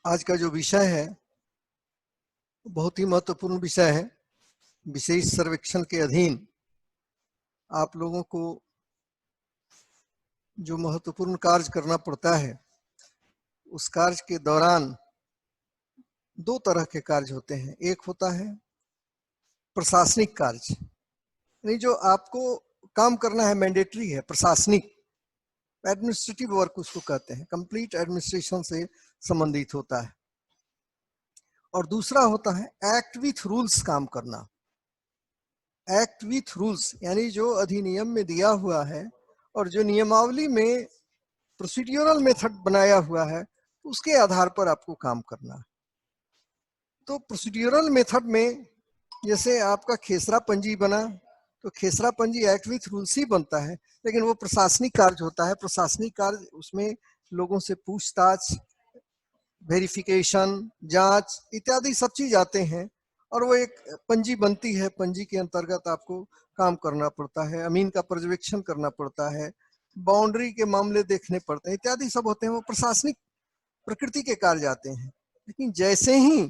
आज का जो विषय है बहुत ही महत्वपूर्ण विषय है। विशेष सर्वेक्षण के अधीन आप लोगों को जो महत्वपूर्ण कार्य करना पड़ता है, उस कार्य के दौरान दो तरह के कार्य होते हैं। एक होता है प्रशासनिक कार्य, यानी जो आपको काम करना है, मैंडेटरी है, प्रशासनिक एडमिनिस्ट्रेटिव वर्क उसको कहते हैं, कंप्लीट एडमिनिस्ट्रेशन से संबंधित होता है। और दूसरा होता है एक्ट विथ रूल्स काम करना। एक्ट विथ रूल्स यानी जो अधिनियम में दिया हुआ है और जो नियमावली में प्रोसीड्यूरल मेथड बनाया हुआ है, उसके आधार पर आपको काम करना है। तो प्रोसीड्यूरल मेथड में जैसे आपका खेसरा पंजी बना, तो खेसरा पंजी एक्ट विथ रूल्स ही बनता है, लेकिन वो प्रशासनिक कार्य होता है। प्रशासनिक कार्य उसमें लोगों से पूछताछ, वेरिफिकेशन, जांच इत्यादि सब चीज आते हैं और वो एक पंजी बनती है। पंजी के अंतर्गत आपको काम करना पड़ता है, अमीन का पर्यवेक्षण करना पड़ता है, बाउंड्री के मामले देखने पड़ते हैं, इत्यादि सब होते हैं। वो प्रशासनिक प्रकृति के कार्य आते हैं। लेकिन जैसे ही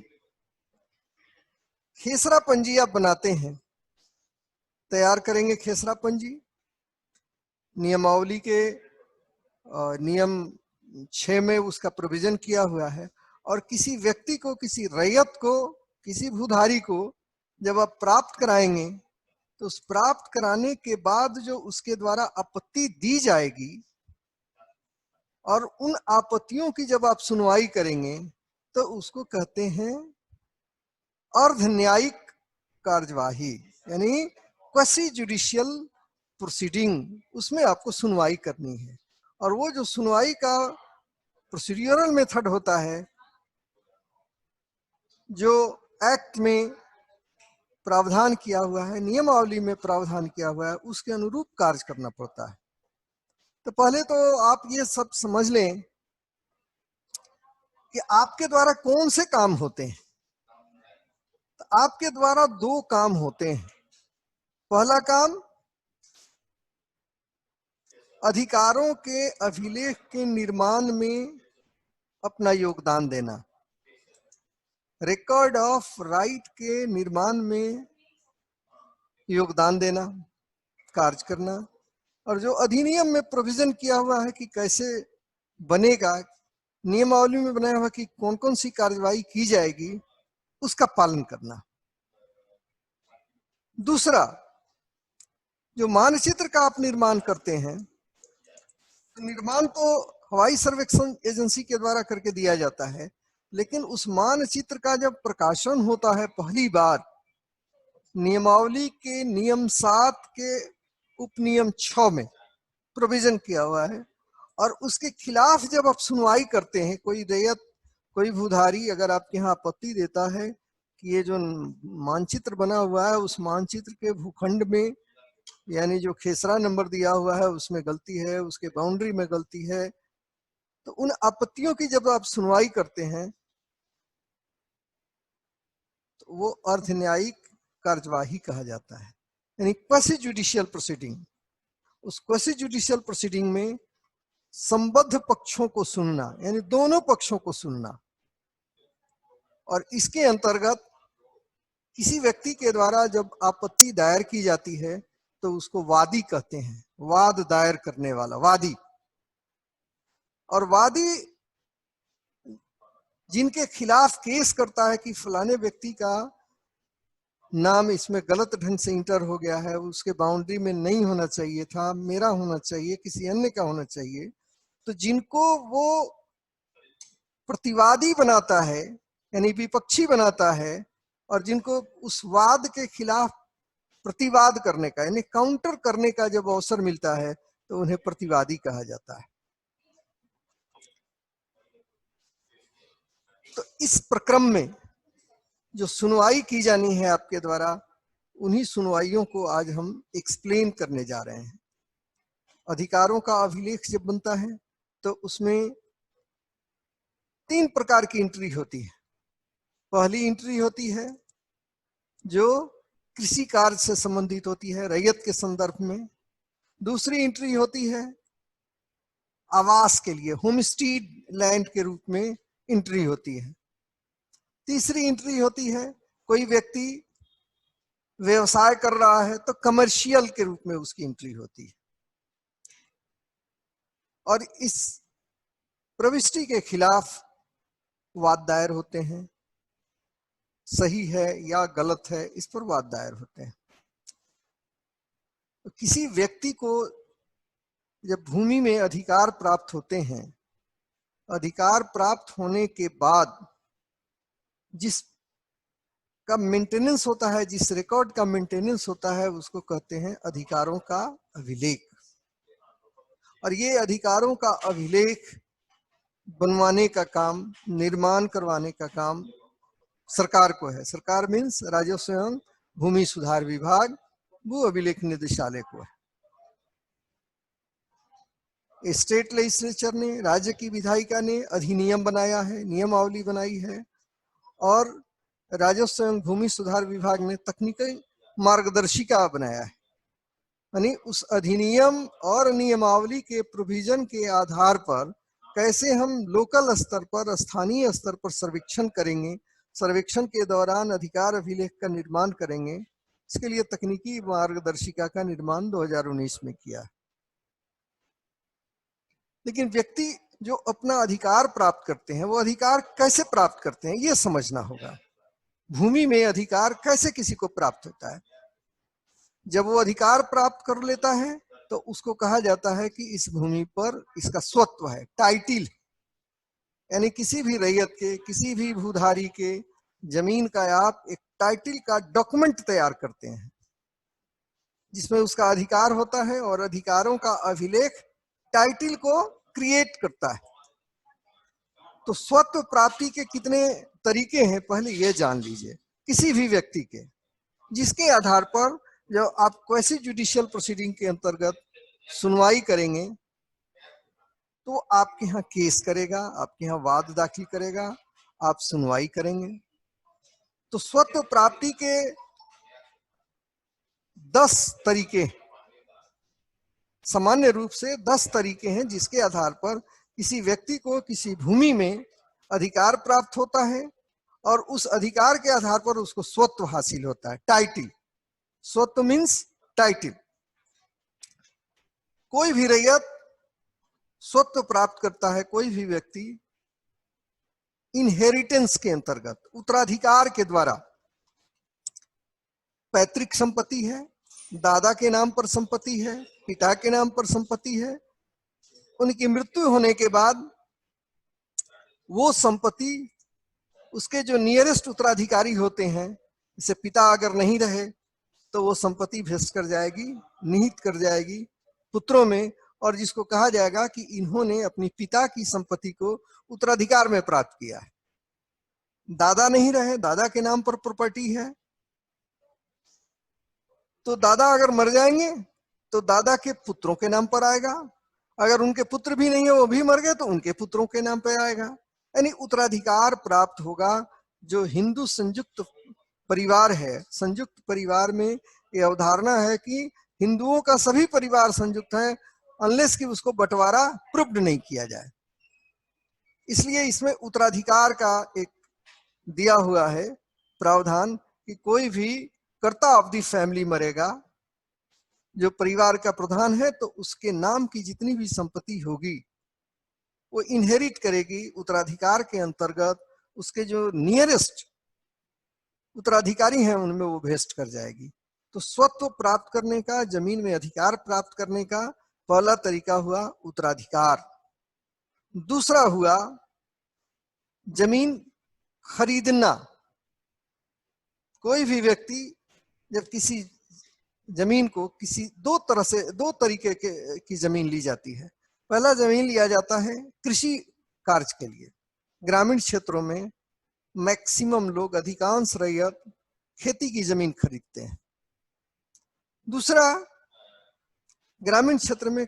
खेसरा पंजी आप बनाते हैं, तैयार करेंगे खेसरा पंजी, नियमावली के नियम 6 में उसका प्रोविजन किया हुआ है। और किसी व्यक्ति को, किसी रैयत को, किसी भूधारी को जब आप प्राप्त कराएंगे, तो उस प्राप्त कराने के बाद जो उसके द्वारा आपत्ति दी जाएगी और उन आपत्तियों की जब आप सुनवाई करेंगे, तो उसको कहते हैं अर्ध न्यायिक कार्यवाही, यानी क्वसी जुडिशियल प्रोसीडिंग। उसमें आपको सुनवाई करनी है। और वो जो सुनवाई का प्रोसीड्यूरल मेथड होता है, जो एक्ट में प्रावधान किया हुआ है, नियमावली में प्रावधान किया हुआ है, उसके अनुरूप कार्य करना पड़ता है। तो पहले तो आप ये सब समझ लें कि आपके द्वारा कौन से काम होते हैं। तो आपके द्वारा दो काम होते हैं। पहला काम अधिकारों के अभिलेख के निर्माण में अपना योगदान देना, रिकॉर्ड ऑफ राइट के निर्माण में योगदान देना, कार्य करना। और जो अधिनियम में प्रोविजन किया हुआ है कि कैसे बनेगा, नियमावली में बनाया हुआ कि कौन कौन सी कार्यवाही की जाएगी, उसका पालन करना। दूसरा, जो मानचित्र का आप निर्माण करते हैं, तो निर्माण तो हवाई सर्वेक्षण एजेंसी के द्वारा करके दिया जाता है, लेकिन उस मानचित्र का जब प्रकाशन होता है पहली बार, नियमावली के नियम 7 के उपनियम 6 में प्रोविजन किया हुआ है। और उसके खिलाफ जब आप सुनवाई करते हैं, कोई रैयत, कोई भूधारी अगर आपके यहाँ आपत्ति देता है कि ये जो मानचित्र बना हुआ है, उस मानचित्र के भूखंड में, यानी जो खेसरा नंबर दिया हुआ है उसमें गलती है, उसके बाउंड्री में गलती है, तो उन आपत्तियों की जब आप सुनवाई करते हैं, तो वो अर्ध न्यायिक कार्यवाही कहा जाता है, यानी क्वसी जुडिशियल प्रोसीडिंग। उस क्वसी जुडिशियल प्रोसीडिंग में संबद्ध पक्षों को सुनना, यानी दोनों पक्षों को सुनना। और इसके अंतर्गत किसी व्यक्ति के द्वारा जब आपत्ति दायर की जाती है, तो उसको वादी कहते हैं, वाद दायर करने वाला, वादी। और वादी जिनके खिलाफ केस करता है कि फलाने व्यक्ति का नाम इसमें गलत ढंग से इंटर हो गया है, उसके बाउंड्री में नहीं होना चाहिए था, मेरा होना चाहिए, किसी अन्य का होना चाहिए, तो जिनको वो प्रतिवादी बनाता है, यानी विपक्षी बनाता है, और जिनको उस वाद के खिलाफ प्रतिवाद करने का, यानी काउंटर करने का जब अवसर मिलता है, तो उन्हें प्रतिवादी कहा जाता है। तो इस प्रक्रम में जो सुनवाई की जानी है आपके द्वारा, उन्हीं सुनवाइयों को आज हम एक्सप्लेन करने जा रहे हैं। अधिकारों का अभिलेख जब बनता है, तो उसमें 3 प्रकार की एंट्री होती है। पहली एंट्री होती है जो कृषि कार्य से संबंधित होती है, रैयत के संदर्भ में। दूसरी एंट्री होती है आवास के लिए, होमस्टीड लैंड के रूप में एंट्री होती है। तीसरी एंट्री होती है, कोई व्यक्ति व्यवसाय कर रहा है तो कमर्शियल के रूप में उसकी एंट्री होती है, और इस प्रविष्टि के खिलाफ वाद दायर होते हैं, सही है या गलत है इस पर वाद दायर होते हैं। तो किसी व्यक्ति को जब भूमि में अधिकार प्राप्त होते हैं, अधिकार प्राप्त होने के बाद जिस का मेंटेनेंस होता है, जिस रिकॉर्ड का मेंटेनेंस होता है, उसको कहते हैं अधिकारों का अभिलेख। और ये अधिकारों का अभिलेख बनवाने का काम, निर्माण करवाने का काम सरकार को है। सरकार मीन्स राजस्व एवं भूमि सुधार विभाग, भू अभिलेख निदेशालय को है। स्टेट लेजिस्लेचर ने, राज्य की विधायिका ने अधिनियम बनाया है, नियमावली बनाई है, और राजस्व एवं भूमि सुधार विभाग ने तकनीकी मार्गदर्शिका बनाया है। यानी उस अधिनियम और नियमावली के प्रोविजन के आधार पर कैसे हम लोकल स्तर पर, स्थानीय स्तर पर सर्वेक्षण करेंगे, सर्वेक्षण के दौरान अधिकार अभिलेख का निर्माण करेंगे, इसके लिए तकनीकी मार्गदर्शिका का निर्माण 2019 में किया। लेकिन व्यक्ति जो अपना अधिकार प्राप्त करते हैं, वो अधिकार कैसे प्राप्त करते हैं ये समझना होगा। भूमि में अधिकार कैसे किसी को प्राप्त होता है? जब वो अधिकार प्राप्त कर लेता है तो उसको कहा जाता है कि इस भूमि पर इसका स्वत्व है, टाइटिल। यानी किसी भी रैयत के, किसी भी भूधारी के जमीन का आप एक टाइटिल का डॉक्यूमेंट तैयार करते हैं जिसमें उसका अधिकार होता है, और अधिकारों का अभिलेख टाइटिल को क्रिएट करता है। तो स्वत्व प्राप्ति के कितने तरीके हैं पहले ये जान लीजिए। किसी भी व्यक्ति के, जिसके आधार पर जब आप क्वेसी जुडिशियल प्रोसीडिंग के अंतर्गत सुनवाई करेंगे तो आपके यहाँ केस करेगा, आपके यहाँ वाद दाखिल करेगा, आप सुनवाई करेंगे। तो स्वत्व प्राप्ति के 10 तरीके, सामान्य रूप से 10 तरीके हैं जिसके आधार पर किसी व्यक्ति को किसी भूमि में अधिकार प्राप्त होता है, और उस अधिकार के आधार पर उसको स्वत्व हासिल होता है, टाइटिल। स्वत्व मीन्स टाइटिल। कोई भी रैयत स्वत्व प्राप्त करता है, कोई भी व्यक्ति इनहेरिटेंस के अंतर्गत, उत्तराधिकार के द्वारा। पैतृक संपत्ति है, दादा के नाम पर संपत्ति है, पिता के नाम पर संपत्ति है, उनकी मृत्यु होने के बाद वो संपत्ति उसके जो नियरेस्ट उत्तराधिकारी होते हैं, जैसे पिता अगर नहीं रहे तो वो संपत्ति भेस्ट कर जाएगी, निहित कर जाएगी पुत्रों में, और जिसको कहा जाएगा कि इन्होंने अपनी पिता की संपत्ति को उत्तराधिकार में प्राप्त किया है। दादा नहीं रहे, दादा के नाम पर प्रॉपर्टी है, तो दादा अगर मर जाएंगे तो दादा के पुत्रों के नाम पर आएगा। अगर उनके पुत्र भी नहीं है, वो भी मर गए, तो उनके पुत्रों के नाम पर आएगा। यानी उत्तराधिकार प्राप्त होगा। जो हिंदू संयुक्त परिवार है, संयुक्त परिवार में ये अवधारणा है कि हिंदुओं का सभी परिवार संयुक्त है, अनलेस कि उसको बंटवारा प्रूव्ड नहीं किया जाए। इसलिए इसमें उत्तराधिकार का एक दिया हुआ है प्रावधान कि कोई भी कर्ता ऑफ द फैमिली मरेगा, जो परिवार का प्रधान है, तो उसके नाम की जितनी भी संपत्ति होगी वो इनहेरिट करेगी उत्तराधिकार के अंतर्गत। उसके जो नियरेस्ट उत्तराधिकारी हैं उनमें वो वेस्ट कर जाएगी। तो स्वत्व प्राप्त करने का, जमीन में अधिकार प्राप्त करने का पहला तरीका हुआ उत्तराधिकार। दूसरा हुआ जमीन खरीदना। कोई भी व्यक्ति जब किसी जमीन को, किसी दो तरीके की जमीन ली जाती है। पहला जमीन लिया जाता है कृषि कार्य के लिए। ग्रामीण क्षेत्रों में मैक्सिमम लोग, अधिकांश रैयत खेती की जमीन खरीदते हैं। दूसरा, ग्रामीण क्षेत्र में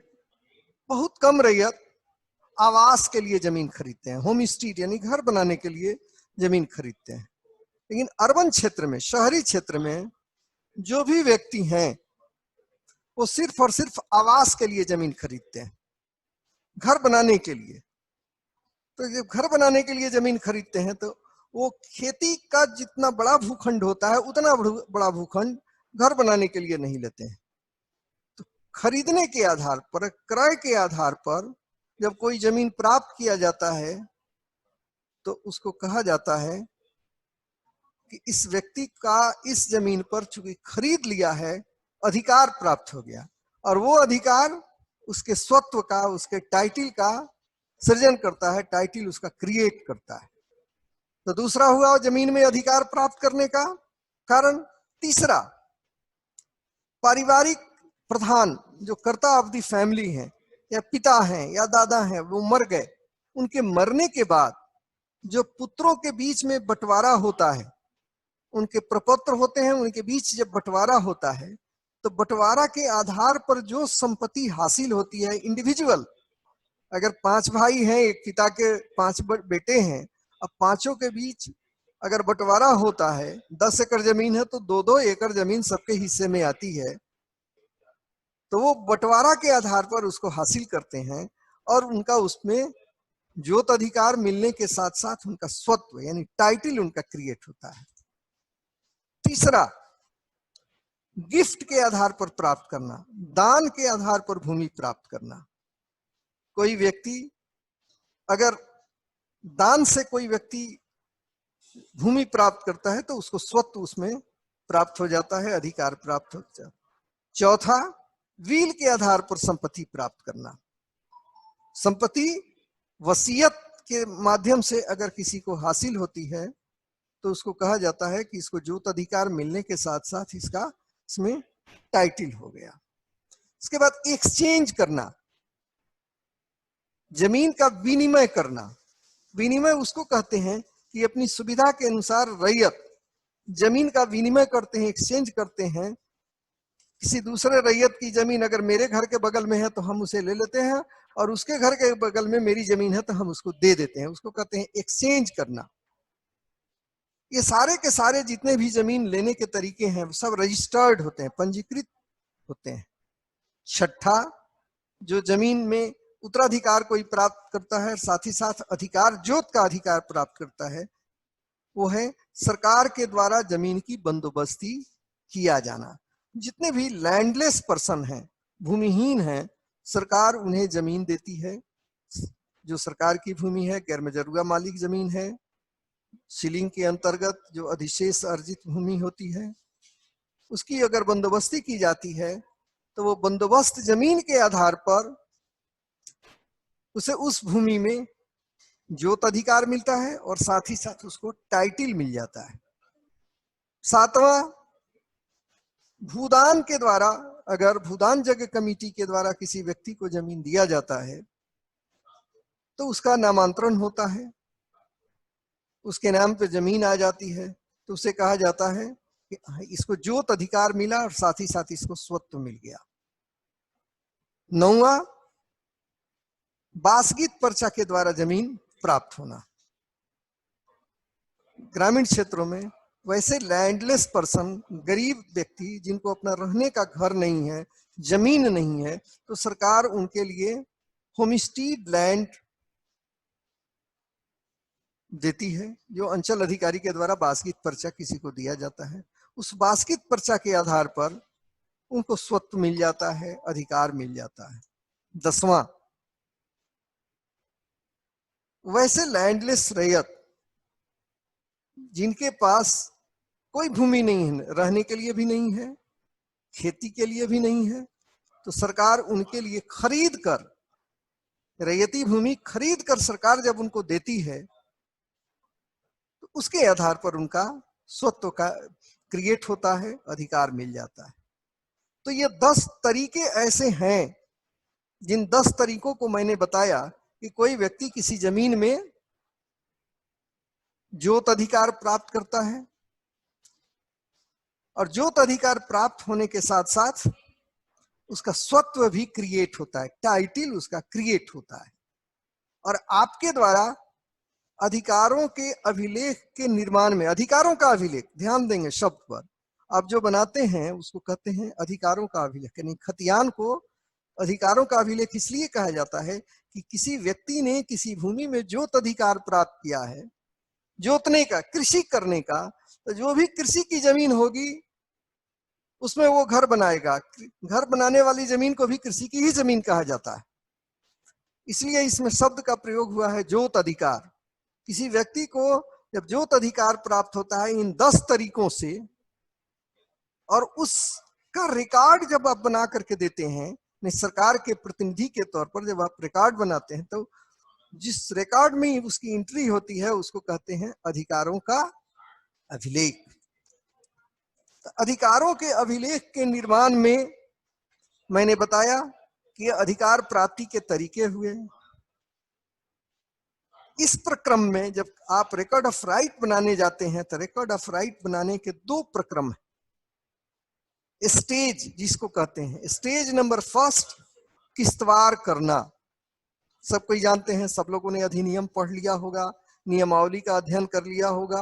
बहुत कम रैयत आवास के लिए जमीन खरीदते हैं, होम स्ट्रीट यानी घर बनाने के लिए जमीन खरीदते हैं। लेकिन अर्बन क्षेत्र में, शहरी क्षेत्र में जो भी व्यक्ति हैं वो सिर्फ और सिर्फ आवास के लिए जमीन खरीदते हैं, घर बनाने के लिए। तो जब घर बनाने के लिए जमीन खरीदते हैं तो वो खेती का जितना बड़ा भूखंड होता है उतना बड़ा भूखंड घर बनाने के लिए नहीं लेते हैं। तो खरीदने के आधार पर, क्रय के आधार पर जब कोई जमीन प्राप्त किया जाता है तो उसको कहा जाता है कि इस व्यक्ति का इस जमीन पर चूंकि खरीद लिया है, अधिकार प्राप्त हो गया, और वो अधिकार उसके स्वत्व का, उसके टाइटिल का सृजन करता है, टाइटिल उसका क्रिएट करता है। तो दूसरा हुआ जमीन में अधिकार प्राप्त करने का कारण। तीसरा, पारिवारिक प्रधान जो कर्ता ऑफ द फैमिली है, या पिता हैं या दादा हैं, वो मर गए, उनके मरने के बाद जो पुत्रों के बीच में बंटवारा होता है, उनके प्रपत्र होते हैं, उनके बीच जब बंटवारा होता है तो बंटवारा के आधार पर जो संपत्ति हासिल होती है इंडिविजुअल, अगर 5 भाई हैं, एक पिता के 5 बेटे हैं, अब पांचों के बीच अगर बंटवारा होता है, 10 एकड़ जमीन है तो 2-2 एकड़ जमीन सबके हिस्से में आती है, तो वो बंटवारा के आधार पर उसको हासिल करते हैं और उनका उसमें जोत अधिकार मिलने के साथ साथ उनका स्वत्व यानी टाइटिल उनका क्रिएट होता है। तीसरा, गिफ्ट के आधार पर प्राप्त करना, दान के आधार पर भूमि प्राप्त करना। कोई व्यक्ति अगर दान से कोई व्यक्ति भूमि प्राप्त करता है तो उसको स्वत्व उसमें प्राप्त हो जाता है, अधिकार प्राप्त हो जाता है। चौथा, विल के आधार पर संपत्ति प्राप्त करना। संपत्ति वसीयत के माध्यम से अगर किसी को हासिल होती है तो उसको कहा जाता है कि इसको जोत अधिकार मिलने के साथ साथ इसका इसमें टाइटिल हो गया। इसके बाद एक्सचेंज करना, जमीन का विनिमय करना। विनिमय उसको कहते हैं कि अपनी सुविधा के अनुसार रैयत जमीन का विनिमय करते हैं, एक्सचेंज करते हैं। किसी दूसरे रैयत की जमीन अगर मेरे घर के बगल में है तो हम उसे ले लेते हैं, और उसके घर के बगल में मेरी जमीन है तो हम उसको दे देते हैं, उसको कहते हैं एक्सचेंज करना। ये सारे के सारे जितने भी जमीन लेने के तरीके हैं सब रजिस्टर्ड होते हैं, पंजीकृत होते हैं। छठा, जो जमीन में उत्तराधिकार कोई प्राप्त करता है, साथ ही साथ अधिकार, जोत का अधिकार प्राप्त करता है, वो है सरकार के द्वारा जमीन की बंदोबस्ती किया जाना। जितने भी लैंडलेस पर्सन हैं, भूमिहीन हैं, सरकार उन्हें जमीन देती है। जो सरकार की भूमि है, गैर मजरूआ मालिक जमीन है, सीलिंग के अंतर्गत जो अधिशेष अर्जित भूमि होती है, उसकी अगर बंदोबस्ती की जाती है तो वो बंदोबस्त जमीन के आधार पर उसे उस भूमि में जोत अधिकार मिलता है और साथ ही साथ उसको टाइटिल मिल जाता है। सातवां, भूदान के द्वारा, अगर भूदान जगह कमेटी के द्वारा किसी व्यक्ति को जमीन दिया जाता है तो उसका नामांतरण होता है, उसके नाम पे जमीन आ जाती है, तो उसे कहा जाता है कि इसको जोत अधिकार मिला और साथ ही साथ इसको स्वत्व मिल गया। नौवां, बासगीत पर्चा के द्वारा जमीन प्राप्त होना। ग्रामीण क्षेत्रों में वैसे लैंडलेस पर्सन, गरीब व्यक्ति जिनको अपना रहने का घर नहीं है, जमीन नहीं है, तो सरकार उनके लिए होमस्टीड लैंड देती है, जो अंचल अधिकारी के द्वारा बासगीत पर्चा किसी को दिया जाता है। उस बासगीत पर्चा के आधार पर उनको स्वत्व मिल जाता है, अधिकार मिल जाता है। 10वां, वैसे लैंडलेस रैयत जिनके पास कोई भूमि नहीं है, रहने के लिए भी नहीं है, खेती के लिए भी नहीं है, तो सरकार उनके लिए खरीद कर, रैयती भूमि खरीद कर सरकार जब उनको देती है तो उसके आधार पर उनका स्वत्व का क्रिएट होता है, अधिकार मिल जाता है। तो ये 10 तरीके ऐसे हैं, जिन 10 तरीकों को मैंने बताया कि कोई व्यक्ति किसी जमीन में जोत अधिकार प्राप्त करता है, और जोत अधिकार प्राप्त होने के साथ साथ उसका स्वत्व भी क्रिएट होता है, टाइटिल उसका क्रिएट होता है, और आपके द्वारा अधिकारों के अभिलेख के निर्माण में, अधिकारों का अभिलेख, ध्यान देंगे शब्द पर, आप जो बनाते हैं उसको कहते हैं अधिकारों का अभिलेख, यानी खतियान को अधिकारों का अभिलेख इसलिए कहा जाता है कि किसी व्यक्ति ने किसी भूमि में जोत अधिकार प्राप्त किया है, जोतने का, कृषि करने का, तो जो भी कृषि की जमीन होगी उसमें वो घर बनाएगा। घर बनाने वाली जमीन को भी कृषि की ही जमीन कहा जाता है, इसलिए इसमें शब्द का प्रयोग हुआ है जोत अधिकार। किसी व्यक्ति को जब जोत अधिकार प्राप्त होता है इन 10 तरीकों से, और उसका रिकॉर्ड जब आप बना करके देते हैं, सरकार के प्रतिनिधि के तौर पर जब आप रिकॉर्ड बनाते हैं, तो जिस रिकॉर्ड में उसकी एंट्री होती है उसको कहते हैं अधिकारों का अभिलेख। तो अधिकारों के अभिलेख के निर्माण में मैंने बताया कि अधिकार प्राप्ति के तरीके हुए। इस प्रक्रम में जब आप रिकॉर्ड ऑफ राइट बनाने जाते हैं तो रिकॉर्ड ऑफ राइट बनाने के 2 प्रक्रम हैं। स्टेज जिसको कहते हैं, स्टेज नंबर फर्स्ट किस्तवार करना, सब कोई जानते हैं, सब लोगों ने अधिनियम पढ़ लिया होगा, नियमावली का अध्ययन कर लिया होगा।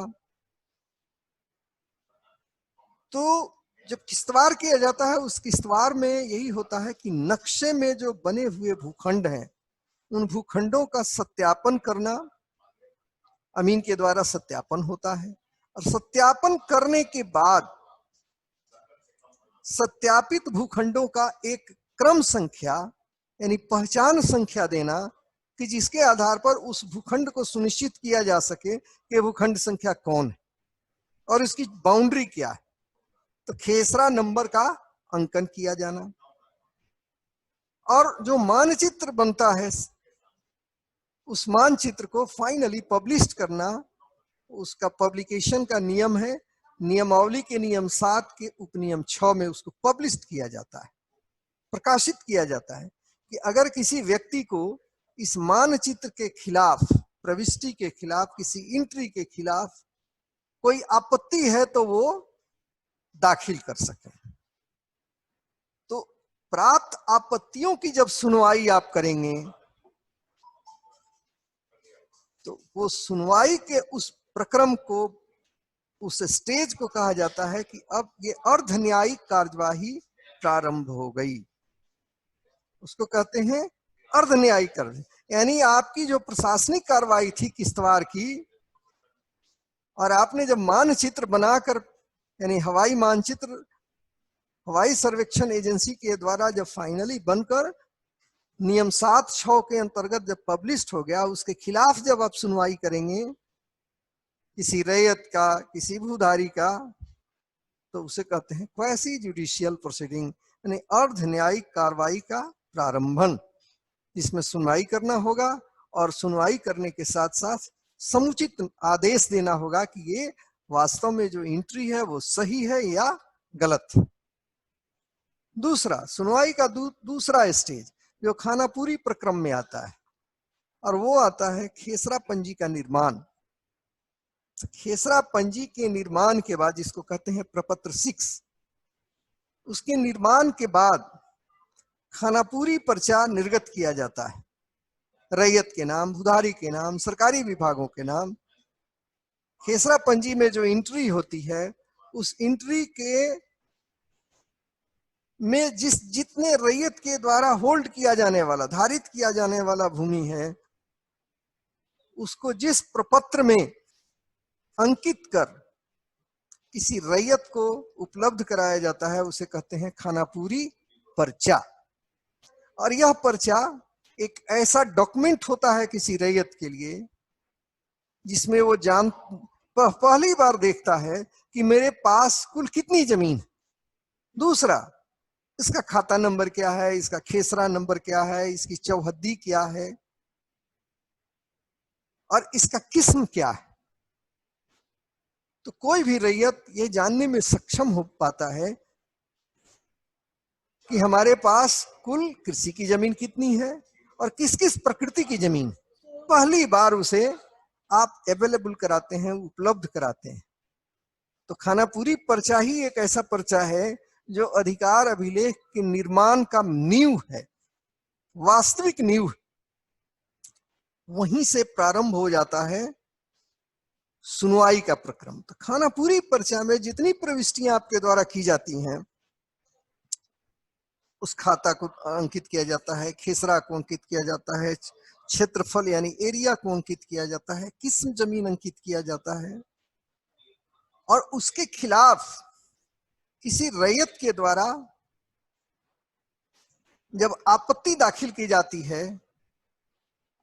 तो जब किस्तवार किया जाता है, उस किस्तवार में यही होता है कि नक्शे में जो बने हुए भूखंड हैं उन भूखंडों का सत्यापन करना, अमीन के द्वारा सत्यापन होता है, और सत्यापन करने के बाद सत्यापित भूखंडों का एक क्रम संख्या यानी पहचान संख्या देना कि जिसके आधार पर उस भूखंड को सुनिश्चित किया जा सके कि भूखंड संख्या कौन है और इसकी बाउंड्री क्या है। तो खेसरा नंबर का अंकन किया जाना, और जो मानचित्र बनता है उस मानचित्र को फाइनली पब्लिश करना। उसका पब्लिकेशन का नियम है, नियमावली के नियम 7 के उपनियम 6 में उसको पब्लिश किया जाता है, प्रकाशित किया जाता है कि अगर किसी व्यक्ति को इस मानचित्र के खिलाफ, प्रविष्टि के खिलाफ, किसी एंट्री के खिलाफ कोई आपत्ति है तो वो दाखिल कर सके। तो प्राप्त आपत्तियों की जब सुनवाई आप करेंगे तो वो सुनवाई के उस प्रक्रम को, उस स्टेज को कहा जाता है कि अब ये अर्ध न्यायिक कार्यवाही प्रारंभ हो गई। उसको कहते हैं अर्ध न्यायिक कार्य, यानी आपकी जो प्रशासनिक कार्रवाई थी किस्तवार की, और आपने जब मानचित्र बनाकर, यानी हवाई मानचित्र हवाई सर्वेक्षण एजेंसी के द्वारा जब फाइनली बनकर नियम 7/6 के अंतर्गत जब पब्लिश हो गया, उसके खिलाफ जब आप सुनवाई करेंगे किसी रैयत का, किसी भूधारी का, तो उसे कहते हैं क्वैसी जुडिशियल प्रोसीडिंग, यानी अर्ध न्यायिक कार्रवाई का प्रारंभन, जिसमें सुनवाई करना होगा और सुनवाई करने के साथ साथ समुचित आदेश देना होगा कि ये वास्तव में जो एंट्री है वो सही है या गलत। दूसरा, सुनवाई का दूसरा स्टेज जो खानापुरी प्रक्रम में आता है, और वो आता है खेसरा पंजी का निर्माण। खेसरा पंजी के निर्माण के बाद, जिसको कहते हैं प्रपत्र 6, उसके निर्माण के बाद खानापुरी पर्चा निर्गत किया जाता है, रैयत के नाम, भूधारी के नाम, सरकारी विभागों के नाम। खेसरा पंजी में जो एंट्री होती है, उस एंट्री के में जितने रैयत के द्वारा होल्ड किया जाने वाला, धारित किया जाने वाला भूमि है, उसको जिस प्रपत्र में अंकित कर किसी रैयत को उपलब्ध कराया जाता है उसे कहते हैं खानापुरी पर्चा। और यह पर्चा एक ऐसा डॉक्यूमेंट होता है किसी रैयत के लिए जिसमें वो पहली बार देखता है कि मेरे पास कुल कितनी जमीन। दूसरा, इसका खाता नंबर क्या है, इसका खेसरा नंबर क्या है, इसकी चौहद्दी क्या है, और इसका किस्म क्या है। तो कोई भी रैयत ये जानने में सक्षम हो पाता है कि हमारे पास कुल कृषि की जमीन कितनी है और किस किस प्रकृति की जमीन। पहली बार उसे आप अवेलेबल कराते हैं, उपलब्ध कराते हैं। तो खानापुरी पर्चा ही एक ऐसा पर्चा है जो अधिकार अभिलेख के निर्माण का नींव है, वास्तविक नींव। वहीं से प्रारंभ हो जाता है सुनवाई का प्रक्रम। तो खानापुरी पर्चा में जितनी प्रविष्टियां आपके द्वारा की जाती हैं उस खाता को अंकित किया जाता है, खेसरा को अंकित किया जाता है, क्षेत्रफल यानी एरिया को अंकित किया जाता है, किस्म जमीन अंकित किया जाता है, और उसके खिलाफ किसी रैयत के द्वारा जब आपत्ति दाखिल की जाती है,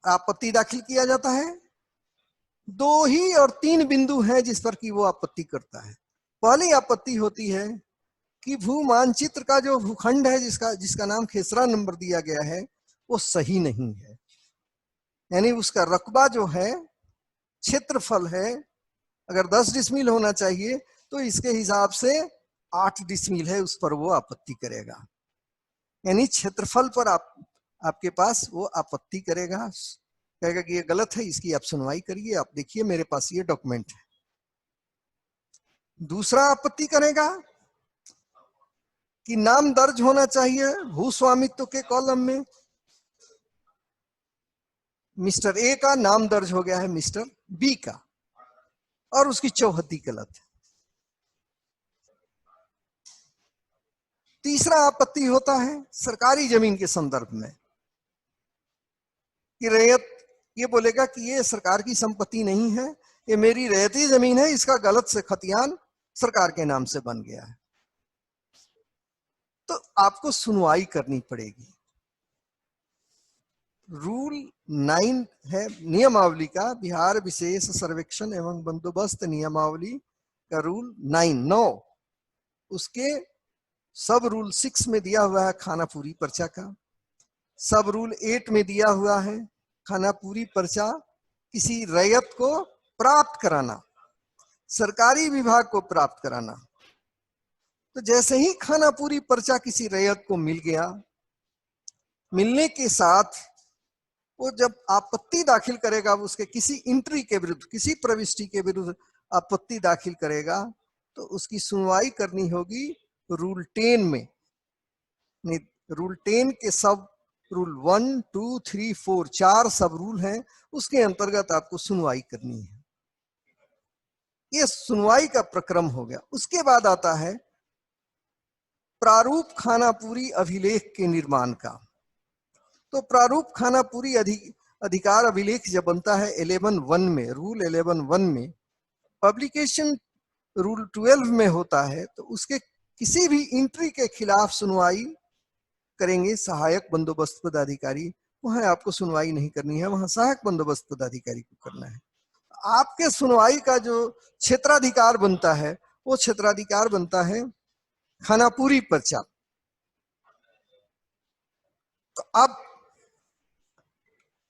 आपत्ति दाखिल किया जाता है, 2 ही और 3 बिंदु हैं जिस पर कि वो आपत्ति करता है। पहली आपत्ति होती है कि भू मानचित्र का जो भूखंड है जिसका नाम खेसरा नंबर दिया गया है वो सही नहीं है, यानी उसका रकबा जो है, क्षेत्रफल है, अगर 10 डिसमिल होना चाहिए तो इसके हिसाब से 8 डिसमिल है, उस पर वो आपत्ति करेगा। यानी क्षेत्रफल पर आपके पास वो आपत्ति करेगा, कहेगा कि ये गलत है, इसकी आप सुनवाई करिए, आप देखिए मेरे पास ये डॉक्यूमेंट है। दूसरा आपत्ति करेगा कि नाम दर्ज होना चाहिए भू स्वामित्व के कॉलम में, मिस्टर ए का नाम दर्ज हो गया है मिस्टर बी का, और उसकी चौहद्दी गलत है। तीसरा आपत्ति होता है सरकारी जमीन के संदर्भ में, कि रैयत ये बोलेगा कि ये सरकार की संपत्ति नहीं है, ये मेरी रैयती जमीन है, इसका गलत से खतियान सरकार के नाम से बन गया है, तो आपको सुनवाई करनी पड़ेगी। रूल 9 है नियमावली का, बिहार विशेष सर्वेक्षण एवं बंदोबस्त नियमावली का रूल 9 उसके सब रूल 6 में दिया हुआ है खानापूरी पर्चा का, सब रूल 8 में दिया हुआ है खानापूरी पर्चा किसी रैयत को प्राप्त कराना, सरकारी विभाग को प्राप्त कराना। तो जैसे ही खानापूरी पर्चा किसी रैयत को मिल गया, मिलने के साथ वो जब आपत्ति दाखिल करेगा, उसके किसी एंट्री के विरुद्ध, किसी प्रविष्टि के विरुद्ध आपत्ति दाखिल करेगा, तो उसकी सुनवाई करनी होगी रूल 10 में। रूल 10 के सब रूल 1, 2, 3, 4 4 सब रूल हैं, उसके अंतर्गत आपको सुनवाई करनी है। ये सुनवाई का प्रक्रम हो गया। उसके बाद आता है प्रारूप खानापूरी अभिलेख के निर्माण का। तो प्रारूप खानापूरी अधिकार अभिलेख जब बनता है 11(1) में, रूल 11(1) में, पब्लिकेशन रूल 12 में होता है, तो उसके किसी भी एंट्री के खिलाफ सुनवाई करेंगे सहायक बंदोबस्त पदाधिकारी। वहां आपको सुनवाई नहीं करनी है, वहां सहायक बंदोबस्त पदाधिकारी को करना है। आपके सुनवाई का जो क्षेत्राधिकार बनता है, वो क्षेत्राधिकार बनता है खानापूरी पर्चा। तो अब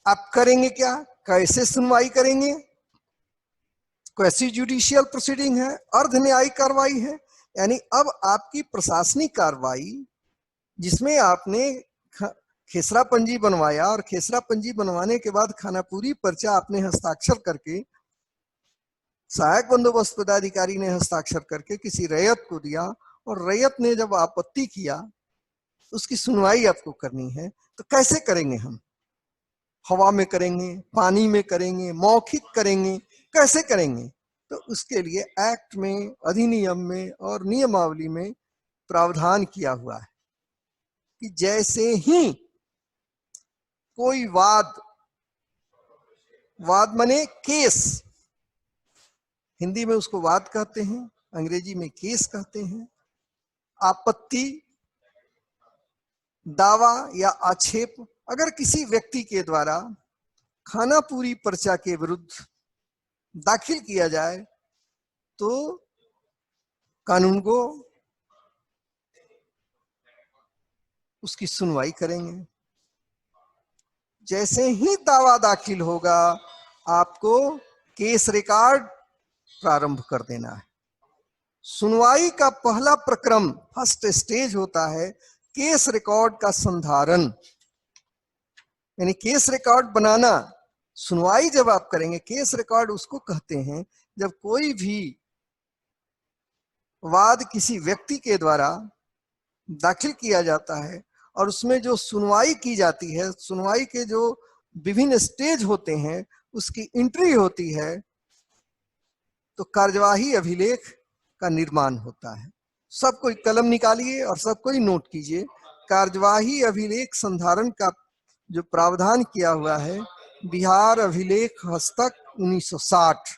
आप करेंगे क्या, कैसे सुनवाई करेंगे? क्वेसी जुडिशियल प्रोसीडिंग है, अर्ध न्यायिक कार्रवाई है, यानी अब आपकी प्रशासनिक कार्रवाई जिसमें आपने खेसरा पंजी बनवाया, और खेसरा पंजी बनवाने के बाद खानापूरी पर्चा आपने हस्ताक्षर करके, सहायक बंदोबस्त पदाधिकारी ने हस्ताक्षर करके किसी रैयत को दिया, और रैयत ने जब आपत्ति किया, उसकी सुनवाई आपको करनी है। तो कैसे करेंगे हम? हवा में करेंगे, पानी में करेंगे, मौखिक करेंगे, कैसे करेंगे? तो उसके लिए एक्ट में, अधिनियम में और नियमावली में प्रावधान किया हुआ है कि जैसे ही कोई वाद माने केस, हिंदी में उसको वाद कहते हैं, अंग्रेजी में केस कहते हैं, आपत्ति, दावा या आक्षेप अगर किसी व्यक्ति के द्वारा खानापूरी पर्चा के विरुद्ध दाखिल किया जाए, तो कानून को उसकी सुनवाई करेंगे। जैसे ही दावा दाखिल होगा, आपको केस रिकॉर्ड प्रारंभ कर देना है। सुनवाई का पहला प्रक्रम, फर्स्ट स्टेज होता है केस रिकॉर्ड का संधारण, यानी केस रिकॉर्ड बनाना। सुनवाई जब आप करेंगे, केस रिकॉर्ड उसको कहते हैं जब कोई भी वाद किसी व्यक्ति के द्वारा दाखिल किया जाता है और उसमें जो सुनवाई की जाती है, सुनवाई के जो विभिन्न स्टेज होते हैं, उसकी एंट्री होती है, तो कार्यवाही अभिलेख का निर्माण होता है। सब कोई कलम निकालिए और सब कोई नोट कीजिए, कार्यवाही अभिलेख संधारण का जो प्रावधान किया हुआ है बिहार अभिलेख हस्तक 1960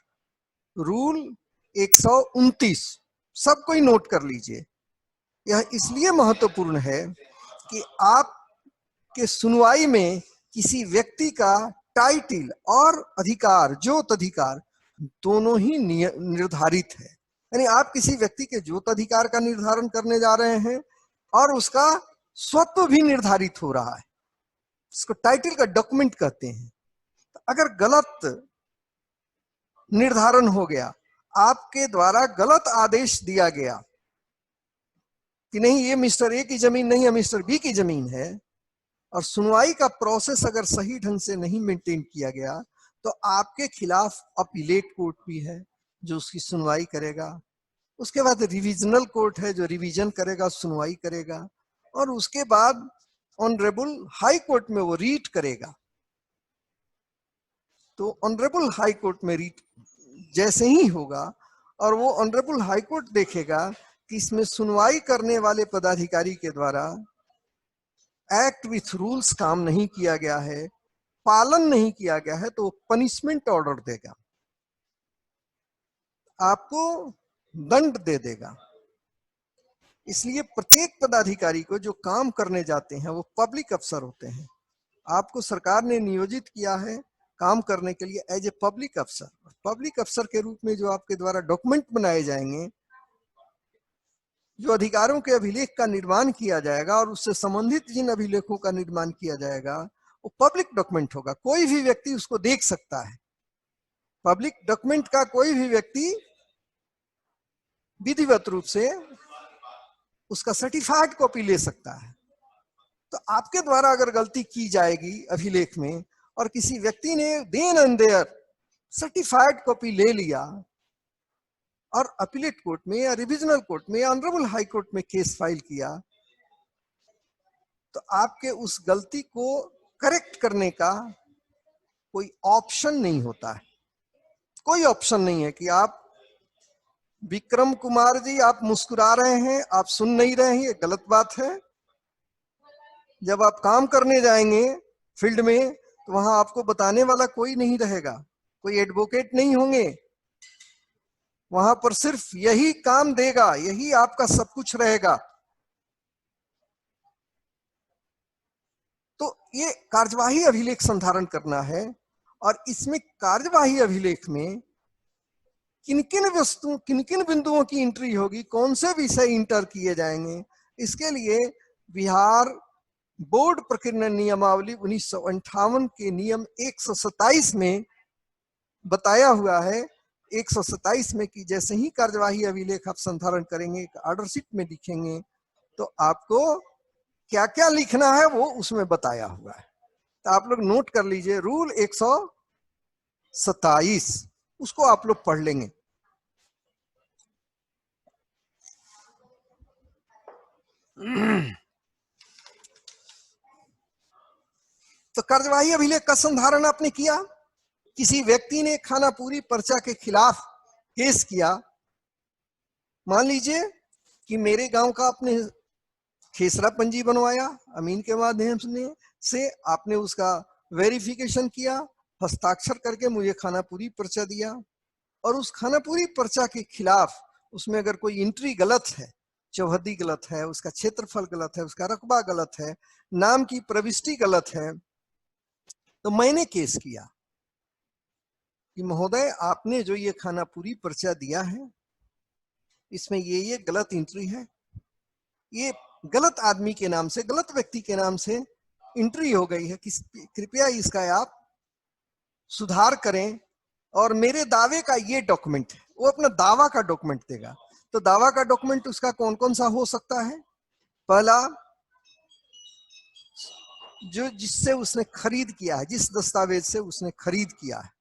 रूल 129, सब कोई नोट कर लीजिए। यह इसलिए महत्वपूर्ण है कि आपके सुनवाई में किसी व्यक्ति का टाइटल और अधिकार, ज्योत अधिकार दोनों ही निर्धारित है। यानी आप किसी व्यक्ति के ज्योत अधिकार का निर्धारण करने जा रहे हैं और उसका स्वत्व भी निर्धारित हो रहा है। इसको टाइटल का डॉक्यूमेंट कहते हैं। तो अगर गलत निर्धारण हो गया, आपके द्वारा गलत आदेश दिया गया कि नहीं ये मिस्टर ए की जमीन नहीं है, मिस्टर बी की जमीन है, और सुनवाई का प्रोसेस अगर सही ढंग से नहीं मेंटेन किया गया तो आपके खिलाफ अपीलेट कोर्ट भी है जो उसकी सुनवाई करेगा। उसके बाद रिविजनल कोर्ट है जो रिवीजन करेगा, सुनवाई करेगा, और उसके बाद ऑनरेबल हाई कोर्ट में वो रीट करेगा। तो ऑनरेबल हाई कोर्ट में रीट जैसे ही होगा और वो ऑनरेबल हाई कोर्ट देखेगा कि इसमें सुनवाई करने वाले पदाधिकारी के द्वारा एक्ट विथ रूल्स काम नहीं किया गया है, पालन नहीं किया गया है, तो पनिशमेंट ऑर्डर देगा, आपको दंड दे देगा। इसलिए प्रत्येक पदाधिकारी को जो काम करने जाते हैं वो पब्लिक अफसर होते हैं। आपको सरकार ने नियोजित किया है काम करने के लिए एज ए पब्लिक अफसर। पब्लिक अफसर के रूप में जो आपके द्वारा डॉक्यूमेंट बनाए जाएंगे, जो अधिकारों के अभिलेख का निर्माण किया जाएगा और उससे संबंधित जिन अभिलेखों का निर्माण किया जाएगा वो पब्लिक डॉक्यूमेंट होगा। कोई भी व्यक्ति उसको देख सकता है। पब्लिक डॉक्यूमेंट का कोई भी व्यक्ति विधिवत रूप से उसका सर्टिफाइड कॉपी ले सकता है। तो आपके द्वारा अगर गलती की जाएगी अभिलेख में और किसी व्यक्ति ने then and there certified copy ले लिया और अपीलेट कोर्ट में या रिविजनल कोर्ट में या ऑनरेबल हाई कोर्ट में केस फाइल किया, तो आपके उस गलती को करेक्ट करने का कोई ऑप्शन नहीं होता है। कोई ऑप्शन नहीं है कि आप विक्रम कुमार जी आप मुस्कुरा रहे हैं, आप सुन नहीं रहे हैं, ये गलत बात है। जब आप काम करने जाएंगे फील्ड में तो वहां आपको बताने वाला कोई नहीं रहेगा, कोई एडवोकेट नहीं होंगे, वहां पर सिर्फ यही काम देगा, यही आपका सब कुछ रहेगा। तो ये कार्यवाही अभिलेख संधारण करना है और इसमें कार्यवाही अभिलेख में किन किन बिंदुओं की एंट्री होगी, कौन से विषय इंटर किए जाएंगे, इसके लिए बिहार बोर्ड प्रकीर्णन नियमावली 1958 के नियम 127 में बताया हुआ है। 127 में कि जैसे ही कार्यवाही अभिलेख आप संधारण करेंगे, ऑर्डर शीट में लिखेंगे, तो आपको क्या क्या लिखना है वो उसमें बताया हुआ है। तो आप लोग नोट कर लीजिए, रूल 127, उसको आप लोग पढ़ लेंगे। तो कार्यवाही अभिलेख का संधारण आपने किया, किसी व्यक्ति ने खानापुरी पर्चा के खिलाफ केस किया। मान लीजिए कि मेरे गांव का आपने खेसरा पंजी बनवाया, अमीन के माध्यम से आपने उसका वेरिफिकेशन किया, हस्ताक्षर करके मुझे खानापुरी पर्चा दिया, और उस खानापुरी पर्चा के खिलाफ उसमें अगर कोई एंट्री गलत है, चौहद्दी गलत है, उसका क्षेत्रफल गलत है, उसका रकबा गलत है, नाम की प्रविष्टि गलत है, तो मैंने केस किया कि महोदय आपने जो ये खानापुरी पर्चा दिया है इसमें ये गलत एंट्री है, ये गलत आदमी के नाम से, गलत व्यक्ति के नाम से एंट्री हो गई है, कृपया इसका आप सुधार करें और मेरे दावे का ये डॉक्यूमेंट है। वो अपना दावा का डॉक्यूमेंट देगा। तो दावा का डॉक्यूमेंट उसका कौन कौन सा हो सकता है? पहला, जो जिससे उसने खरीद किया है, जिस दस्तावेज से उसने खरीद किया है।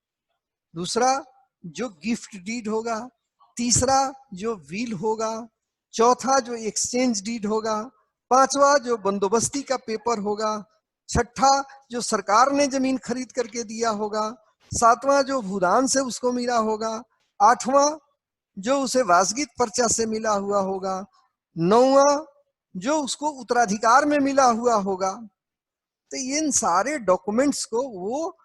दूसरा, जो गिफ्ट डीड होगा। तीसरा, जो विल होगा। चौथा, जो एक्सचेंज डीड होगा। पांचवा, जो बंदोबस्ती का पेपर होगा। छठा, जो सरकार ने जमीन खरीद करके दिया होगा। सातवां, जो भूदान से उसको मिला होगा। आठवां, जो उसे वासगीत पर्चा से मिला हुआ होगा। नौवां, जो उसको उत्तराधिकार में मिला हुआ होगा। तो इन सारे डॉक्यूमेंट्स को वो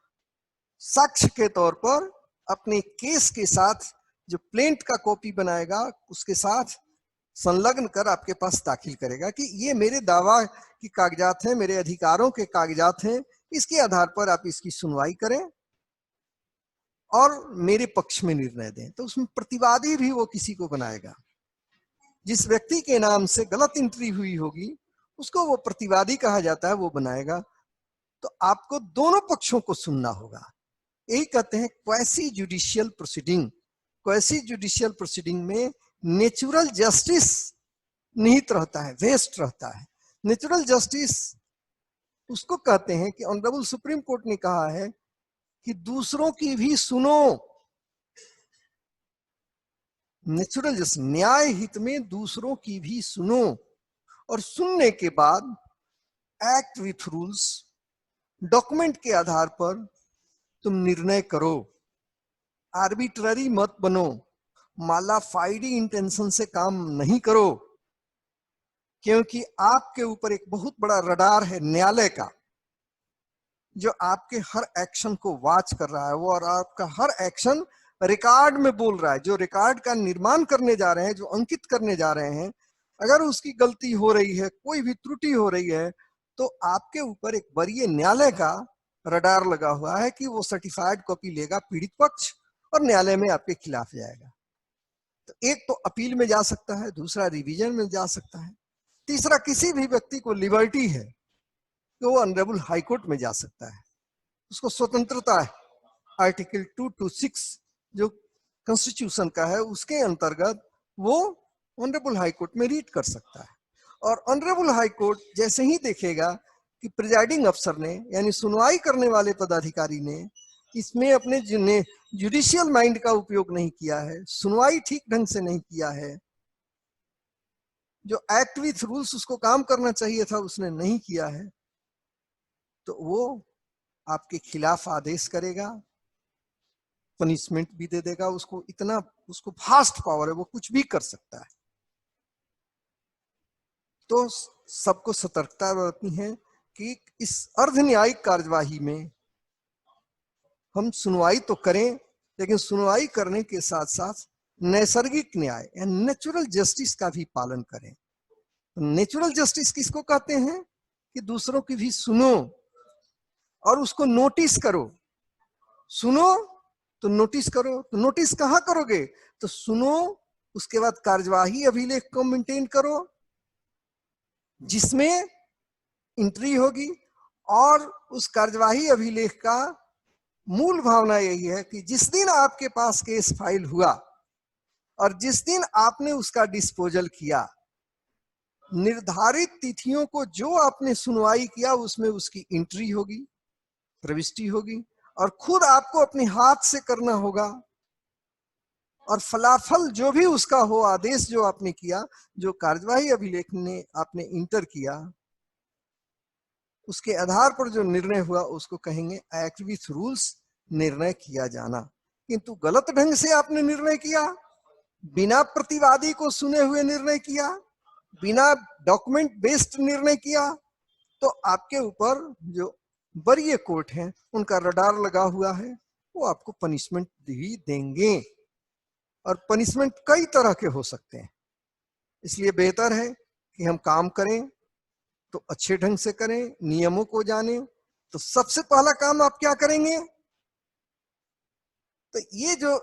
साक्ष्य के तौर पर अपने केस के साथ जो प्लेंट का कॉपी बनाएगा उसके साथ संलग्न कर आपके पास दाखिल करेगा कि ये मेरे दावा की कागजात हैं, मेरे अधिकारों के कागजात हैं, इसके आधार पर आप इसकी सुनवाई करें और मेरे पक्ष में निर्णय दें। तो उसमें प्रतिवादी भी वो किसी को बनाएगा। जिस व्यक्ति के नाम से गलत एंट्री हुई होगी उसको वो प्रतिवादी कहा जाता है, वो बनाएगा। तो आपको दोनों पक्षों को सुनना होगा। यही कहते हैं quasi judicial proceeding. Quasi judicial proceeding में नेचुरल जस्टिस निहित रहता है, वेस्ट रहता है। नेचुरल जस्टिस उसको कहते हैं कि ऑनरेबल सुप्रीम कोर्ट ने कहा है कि दूसरों की भी सुनो। नेचुरल जस्टिस, न्याय हित में दूसरों की भी सुनो और सुनने के बाद एक्ट विथ रूल्स, डॉक्यूमेंट के आधार पर तुम निर्णय करो। आर्बिट्ररी मत बनो, मालाफाइडी इंटेंशन से काम नहीं करो, क्योंकि आपके ऊपर एक बहुत बड़ा रडार है न्यायालय का, जो आपके हर एक्शन को वॉच कर रहा है वो, और आपका हर एक्शन रिकॉर्ड में बोल रहा है। जो रिकॉर्ड का निर्माण करने जा रहे हैं, जो अंकित करने जा रहे हैं, अगर उसकी गलती हो रही है, कोई भी त्रुटि हो रही है, तो आपके ऊपर एक वरीय न्यायालय का रडार लगा हुआ है कि वो सर्टिफाइड कॉपी लेगा पीड़ित पक्ष और न्यायालय में आपके खिलाफ जाएगा। तो एक तो अपील में जा सकता है, दूसरा रिवीजन में जा सकता है, तीसरा किसी भी व्यक्ति को लिबर्टी है कि वो ऑनरेबल हाईकोर्ट में जा सकता है, उसको स्वतंत्रता है। आर्टिकल 226 जो कॉन्स्टिट्यूशन का है उसके अंतर्गत वो ऑनरेबल हाईकोर्ट में रीट कर सकता है। और ऑनरेबल हाईकोर्ट जैसे ही देखेगा कि प्रिजाइडिंग अफसर ने, यानी सुनवाई करने वाले पदाधिकारी ने इसमें अपने जुडिशियल माइंड का उपयोग नहीं किया है, सुनवाई ठीक ढंग से नहीं किया है, जो एक्ट विथ रूल्स उसको काम करना चाहिए था उसने नहीं किया है, तो वो आपके खिलाफ आदेश करेगा, पनिशमेंट भी दे देगा। उसको इतना, उसको फास्ट पावर है, वो कुछ भी कर सकता है। तो सबको सतर्कता बरतनी है कि इस अर्ध न्यायिक कार्यवाही में हम सुनवाई तो करें, लेकिन सुनवाई करने के साथ साथ नैसर्गिक न्याय या नेचुरल जस्टिस का भी पालन करें। तो नेचुरल जस्टिस किसको कहते हैं कि दूसरों की भी सुनो और उसको नोटिस करो। सुनो तो नोटिस करो, तो नोटिस कहाँ करोगे? तो सुनो, उसके बाद कार्यवाही अभिलेख को मेंटेन करो जिसमें एंट्री होगी, और उस कार्यवाही अभिलेख का मूल भावना यही है कि जिस दिन आपके पास केस फाइल हुआ और जिस दिन आपने उसका डिस्पोजल किया, निर्धारित तिथियों को जो आपने सुनवाई किया उसमें उसकी एंट्री होगी, प्रविष्टि होगी, और खुद आपको अपने हाथ से करना होगा, और फलाफल जो भी उसका हो, आदेश जो आपने किया, जो कार्यवाही अभिलेख ने आपने इंटर किया, उसके आधार पर जो निर्णय हुआ उसको कहेंगे एक्ट विथ रूल्स निर्णय किया जाना। किंतु गलत ढंग से आपने निर्णय किया, बिना प्रतिवादी को सुने हुए निर्णय किया, बिना डॉक्यूमेंट बेस्ड निर्णय किया, तो आपके ऊपर जो वरीय कोर्ट है उनका रडार लगा हुआ है, वो आपको पनिशमेंट भी देंगे। और पनिशमेंट कई तरह के हो सकते हैं, इसलिए बेहतर है कि हम काम करें तो अच्छे ढंग से करें, नियमों को जानें। तो सबसे पहला काम आप क्या करेंगे? तो ये जो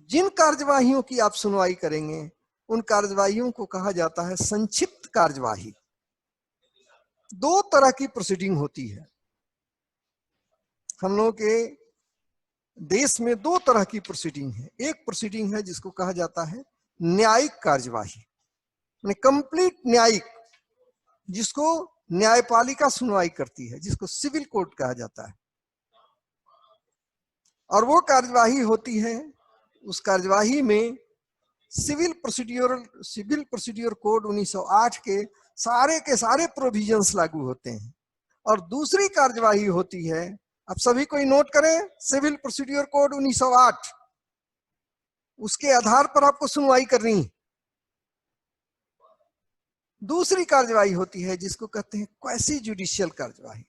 जिन कार्यवाहियों की आप सुनवाई करेंगे उन कार्यवाहियों को कहा जाता है संक्षिप्त कार्यवाही। दो तरह की प्रोसीडिंग होती है हम लोगों के देश में, दो तरह की प्रोसीडिंग है। एक प्रोसीडिंग है जिसको कहा जाता है न्यायिक कार्यवाही, यानी कंप्लीट न्यायिक, जिसको न्यायपालिका सुनवाई करती है, जिसको सिविल कोर्ट कहा जाता है। और वो कार्यवाही होती है, उस कार्यवाही में सिविल प्रोसीड्यूर कोड 1908 के सारे प्रोविजंस लागू होते हैं। और दूसरी कार्यवाही होती है, आप सभी कोई नोट करें, सिविल प्रोसीड्यूर कोड 1908, उसके आधार पर आपको सुनवाई करनी। दूसरी कार्यवाही होती है जिसको कहते हैं क्वैसी जुडिशियल कार्यवाही,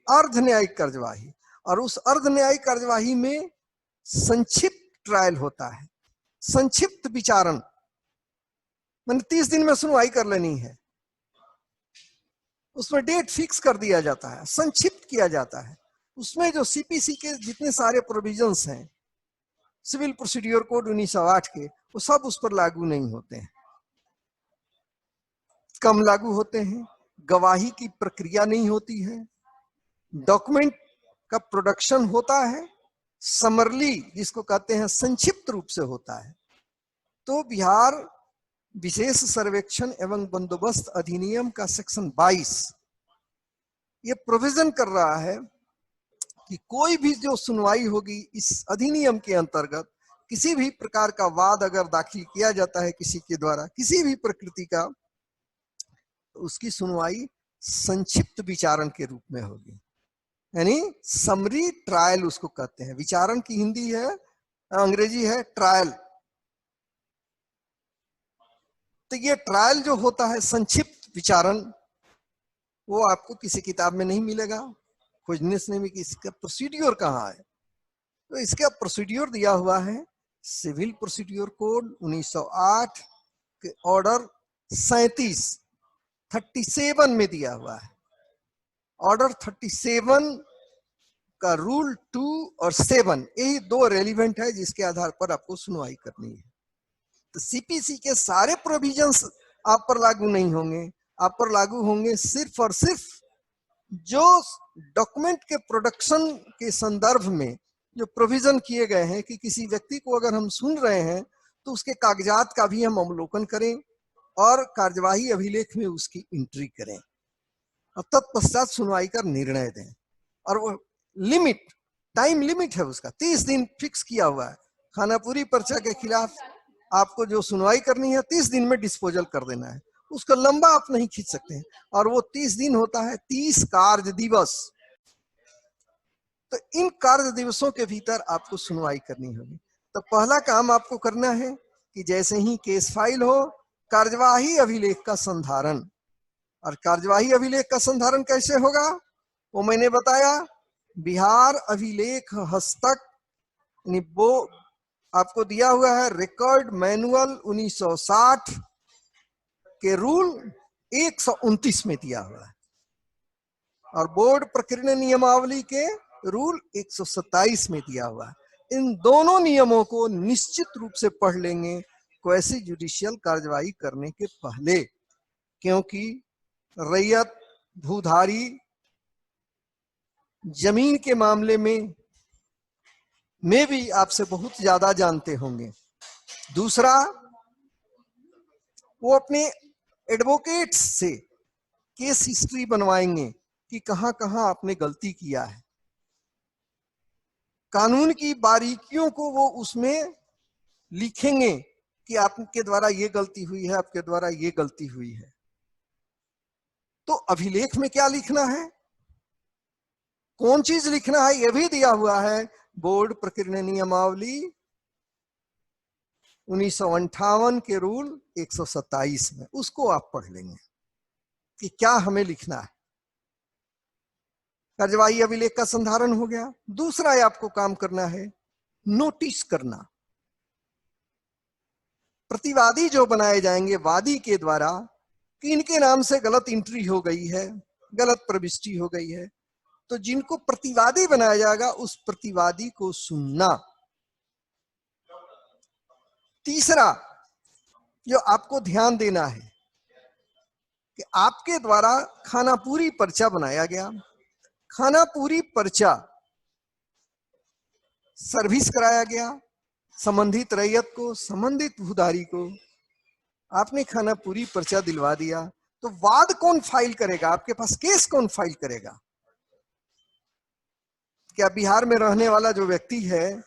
अर्ध न्यायिक कार्यवाही। और उस अर्ध न्यायिक कार्यवाही में संक्षिप्त ट्रायल होता है, संक्षिप्त विचारण, मैंने 30 दिन में सुनवाई कर लेनी है, उसमें डेट फिक्स कर दिया जाता है, संक्षिप्त किया जाता है। उसमें जो सीपीसी के जितने सारे प्रोविजंस हैं, सिविल प्रोसीड्यूर कोड 1908 के, वो सब उस पर लागू नहीं होते हैं, कम लागू होते हैं। गवाही की प्रक्रिया नहीं होती है, डॉक्यूमेंट का प्रोडक्शन होता है, समरली जिसको कहते हैं संक्षिप्त रूप से होता है। तो बिहार विशेष सर्वेक्षण एवं बंदोबस्त अधिनियम का सेक्शन 22 ये प्रोविजन कर रहा है कि कोई भी जो सुनवाई होगी इस अधिनियम के अंतर्गत, किसी भी प्रकार का वाद अगर दाखिल किया जाता है किसी के द्वारा, किसी भी प्रकृति का, तो उसकी सुनवाई संक्षिप्त विचारण के रूप में होगी, यानी समरी ट्रायल उसको कहते हैं। विचारण की हिंदी है, अंग्रेजी है ट्रायल। तो ये ट्रायल जो होता है संक्षिप्त विचारण, वो आपको किसी किताब में नहीं मिलेगा, खोजने से नहीं मिलेगा। इसका प्रोसीड्यूर कहाँ है? तो इसका प्रोसीड्यूर दिया हुआ है सिविल प्रोसीड्यूर कोड 1908 के ऑर्डर 37 में दिया हुआ है। ऑर्डर 37 का रूल 2 और 7, यही 2 रेलिवेंट है जिसके आधार पर आपको सुनवाई करनी है। तो सीपीसी के सारे प्रोविजंस आप पर लागू नहीं होंगे, आप पर लागू होंगे सिर्फ और सिर्फ जो डॉक्यूमेंट के प्रोडक्शन के संदर्भ में जो प्रोविजन किए गए हैं कि किसी व्यक्ति को अगर हम सुन रहे हैं तो उसके कागजात का भी हम अवलोकन करें और कार्यवाही अभिलेख में उसकी एंट्री करें और तत्पश्चात सुनवाई का निर्णय दें। और वो लिमिट, टाइम लिमिट है उसका, 30 दिन फिक्स किया हुआ है। खानापुरी पर्चा के खिलाफ आपको जो सुनवाई करनी है 30 दिन में डिस्पोजल कर देना है, उसको लंबा आप नहीं खींच सकते हैं। और वो 30 दिन होता है 30 कार्य दिवस। तो इन कार्य दिवसों के भीतर आपको सुनवाई करनी होगी। तो पहला काम आपको करना है कि जैसे ही केस फाइल हो, कार्यवाही अभिलेख का संधारण। और कार्यवाही अभिलेख का संधारण कैसे होगा वो मैंने बताया, बिहार अभिलेख हस्तक, वो आपको दिया हुआ है रिकॉर्ड मैनुअल 1960 के रूल 129 में दिया हुआ है और बोर्ड प्रकीर्ण नियमावली के रूल 127 में दिया हुआ है। इन दोनों नियमों को निश्चित रूप से पढ़ लेंगे क्वैसी जुडिशियल कार्यवाही करने के पहले, क्योंकि रैयत भूधारी जमीन के मामले में भी आपसे बहुत ज्यादा जानते होंगे। दूसरा, वो अपने एडवोकेट्स से केस हिस्ट्री बनवाएंगे कि कहां कहां आपने गलती किया है। कानून की बारीकियों को वो उसमें लिखेंगे कि आपके द्वारा ये गलती हुई है, आपके द्वारा ये गलती हुई है। तो अभिलेख में क्या लिखना है, कौन चीज लिखना है, यह भी दिया हुआ है बोर्ड प्रकीर्ण नियमावली 1958 के रूल 127 में। उसको आप पढ़ लेंगे कि क्या हमें लिखना है। कार्यवाही अभिलेख का संधारण हो गया। दूसरा आपको काम करना है नोटिस करना। प्रतिवादी जो बनाए जाएंगे वादी के द्वारा कि इनके नाम से गलत एंट्री हो गई है, गलत प्रविष्टि हो गई है, तो जिनको प्रतिवादी बनाया जाएगा उस प्रतिवादी को सुनना। तीसरा जो आपको ध्यान देना है कि आपके द्वारा खानापुरी पर्चा बनाया गया, खानापुरी पर्चा सर्विस कराया गया संबंधित रैयत को, संबंधित भूधारी को, आपने खानापुरी पर्चा दिलवा दिया, तो वाद कौन फाइल करेगा, आपके पास केस कौन फाइल करेगा? क्या बिहार में रहने वाला जो व्यक्ति है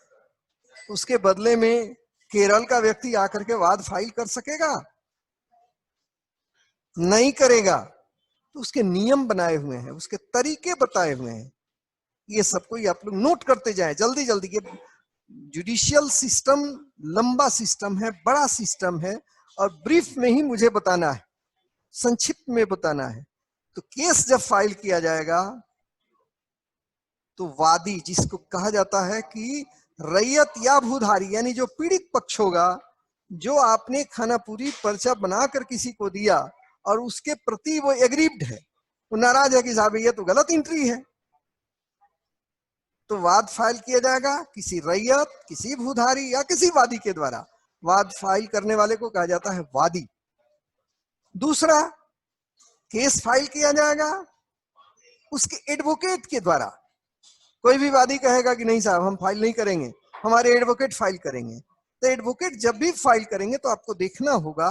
उसके बदले में केरल का व्यक्ति आकर के वाद फाइल कर सकेगा? नहीं करेगा। तो उसके नियम बनाए हुए हैं, उसके तरीके बताए हुए हैं। ये सब कोई आप लोग नोट करते जाएं जल्दी जल्दी। ये जुडिशियल सिस्टम लंबा सिस्टम है, बड़ा सिस्टम है और ब्रीफ में ही मुझे बताना है। संक्षिप्त में बताना है। तो केस जब फाइल किया जाएगा तो वादी, जिसको कहा जाता है कि रैयत या भूधारी, यानी जो पीड़ित पक्ष होगा, जो आपने खानापुरी पर्चा बनाकर किसी को दिया और उसके प्रति वो एग्रीव्ड है, वो नाराज है कि साहब ये तो गलत एंट्री है, तो वाद फाइल किया जाएगा किसी रैयत, किसी भूधारी या किसी वादी के द्वारा। वाद फाइल करने वाले को कहा जाता है वादी। दूसरा, केस फाइल किया जाएगा उसके एडवोकेट के द्वारा। कोई भी वादी कहेगा कि नहीं साहब हम फाइल नहीं करेंगे, हमारे एडवोकेट फाइल करेंगे, तो एडवोकेट जब भी फाइल करेंगे तो आपको देखना होगा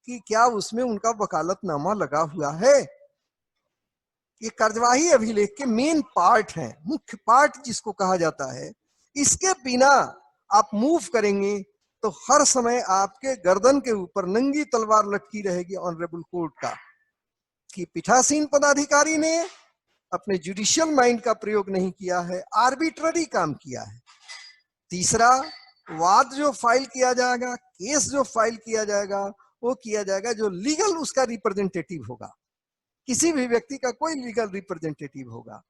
कि क्या उसमें उनका वकालतनामा लगा हुआ है। ये कार्यवाही अभिलेख के मेन पार्ट हैं, मुख्य पार्ट जिसको कहा जाता है। इसके बिना आप मूव करेंगे तो हर समय आपके गर्दन के ऊपर नंगी तलवार लटकी रहेगी ऑनरेबल कोर्ट का, कि पीठासीन पदाधिकारी ने अपने जुडिशियल माइंड का प्रयोग नहीं किया है, आर्बिट्ररी काम किया है। तीसरा, वाद जो फाइल किया जाएगा, केस जो फाइल किया जाएगा, वो किया जाएगा जो लीगल उसका रिप्रेजेंटेटिव होगा। किसी भी व्यक्ति का कोई लीगल रिप्रेजेंटेटिव होगा।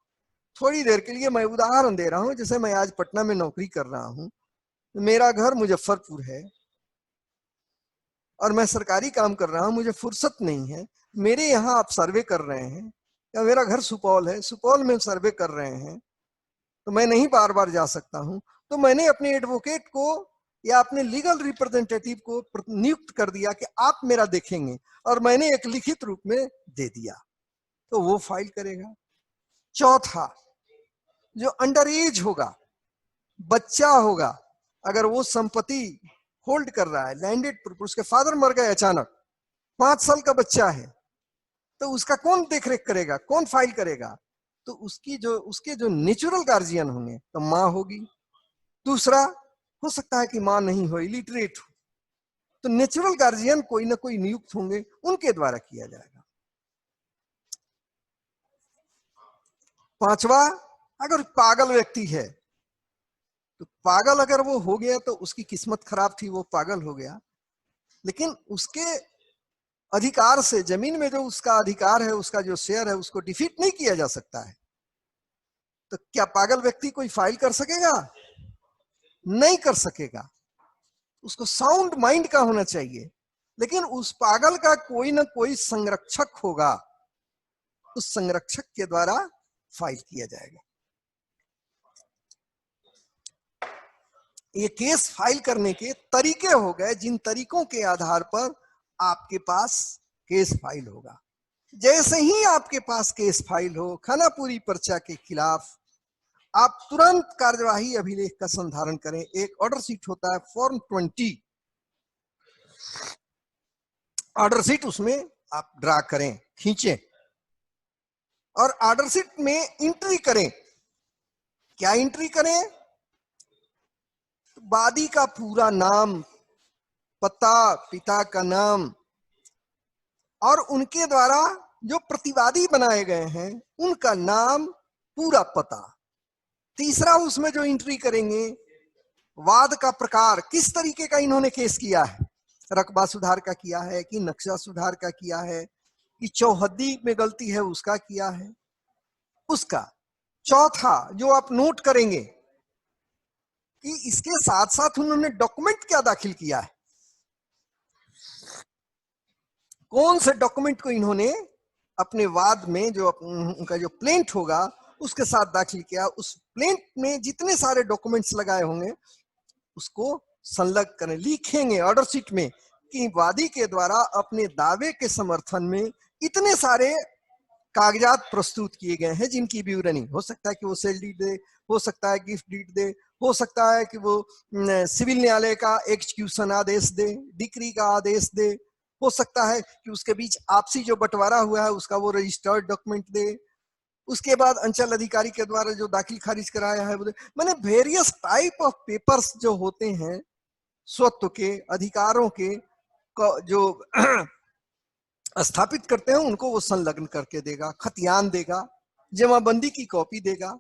थोड़ी देर के लिए मैं उदाहरण दे रहा हूं, जैसे मैं आज पटना में नौकरी कर रहा हूं, मेरा घर मुजफ्फरपुर है और मैं सरकारी काम कर रहा हूं, मुझे फुर्सत नहीं है, मेरे यहाँ आप सर्वे कर रहे हैं, या मेरा घर सुपौल है, सुपौल में सर्वे कर रहे हैं, तो मैं नहीं बार बार जा सकता हूं, तो मैंने अपने एडवोकेट को या अपने लीगल रिप्रेजेंटेटिव को नियुक्त कर दिया कि आप मेरा देखेंगे, और मैंने एक लिखित रूप में दे दिया, तो वो फाइल करेगा। चौथा, जो अंडर एज होगा, बच्चा होगा, अगर वो संपत्ति होल्ड कर रहा है, लैंडेड, उसके फादर मर गए अचानक, 5 साल का बच्चा है, तो उसका कौन देखरेख करेगा, कौन फाइल करेगा? तो उसके जो नेचुरल गार्जियन होंगे, तो माँ होगी। दूसरा, हो सकता है कि माँ नहीं हो, इलिटरेट हो, तो नेचुरल गार्जियन कोई ना कोई नियुक्त होंगे, उनके द्वारा किया जाएगा। पांचवा, अगर पागल व्यक्ति है, तो पागल अगर वो हो गया तो उसकी किस्मत खराब थी, वो पागल हो गया, लेकिन उसके अधिकार से, जमीन में जो उसका अधिकार है, उसका जो शेयर है, उसको डिफीट नहीं किया जा सकता है, तो क्या पागल व्यक्ति कोई फाइल कर सकेगा? नहीं कर सकेगा। उसको साउंड माइंड का होना चाहिए, लेकिन उस पागल का कोई ना कोई संरक्षक होगा, उस संरक्षक के द्वारा फाइल किया जाएगा। ये केस फाइल करने के तरीके हो गए, जिन तरीकों के आधार पर आपके पास केस फाइल होगा। जैसे ही आपके पास केस फाइल हो खानापुरी पर्चा के खिलाफ, आप तुरंत कार्यवाही अभिलेख का संधारण करें। एक ऑर्डर शीट होता है फॉर्म 20, ऑर्डर शीट उसमें आप ड्रा करें, खींचें, और ऑर्डर शीट में एंट्री करें। क्या एंट्री करें? वादी का पूरा नाम, पता, पिता का नाम, और उनके द्वारा जो प्रतिवादी बनाए गए हैं उनका नाम, पूरा पता। तीसरा, उसमें जो एंट्री करेंगे, वाद का प्रकार, किस तरीके का इन्होंने केस किया है, रकबा सुधार का किया है कि नक्शा सुधार का किया है कि चौहद्दी में गलती है उसका किया है, उसका। चौथा, जो आप नोट करेंगे कि इसके साथ साथ उन्होंने डॉक्यूमेंट क्या दाखिल किया है, कौन से डॉक्यूमेंट को इन्होंने अपने वाद में, जो उनका जो प्लेंट होगा उसके साथ दाखिल किया, उस प्लेंट में जितने सारे डॉक्यूमेंट्स लगाए होंगे उसको संलग्न करें। लिखेंगे ऑर्डर शीट में कि वादी के द्वारा अपने दावे के समर्थन में इतने सारे कागजात प्रस्तुत किए गए हैं, जिनकी विवरणी, हो सकता है कि वो सेल डीड दे, हो सकता है गिफ्ट डीड दे, हो सकता है कि वो सिविल न्यायालय का एक्सक्यूशन आदेश दे, डिक्री का आदेश दे, हो सकता है कि उसके बीच आपसी जो बंटवारा हुआ है उसका वो रजिस्टर्ड डॉक्यूमेंट दे, उसके बाद अंचल अधिकारी के द्वारा जो दाखिल खारिज कराया है वो दे। मैंने वेरियस टाइप ऑफ पेपर्स जो होते हैं, स्वत्व के, अधिकारों के जो स्थापित करते हैं, उनको वो संलग्न करके देगा, खतियान देगा, जमाबंदी की कॉपी देगा,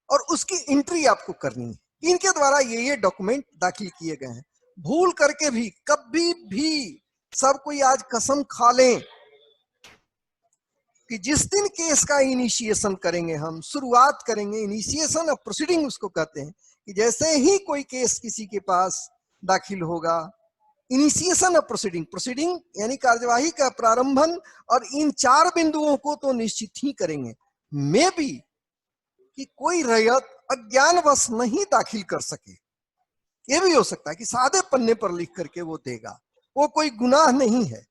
और उसकी एंट्री आपको करनी है। इनके द्वारा ये डॉक्यूमेंट दाखिल किए गए हैं। भूल करके भी कभी भी, सब कोई आज कसम खा लें कि जिस दिन केस का इनिशिएशन करेंगे, हम शुरुआत करेंगे, इनिशिएशन ऑफ प्रोसीडिंग उसको कहते हैं, कि जैसे ही कोई केस किसी के पास दाखिल होगा, इनिशिएशन ऑफ प्रोसीडिंग, प्रोसीडिंग यानी कार्यवाही का प्रारंभन, और इन 4 बिंदुओं को तो निश्चित ही करेंगे। मे भी कि कोई रैयत अज्ञानवश नहीं दाखिल कर सके, ये भी हो सकता है कि सादे पन्ने पर लिख करके वो देगा, वो कोई गुनाह नहीं है।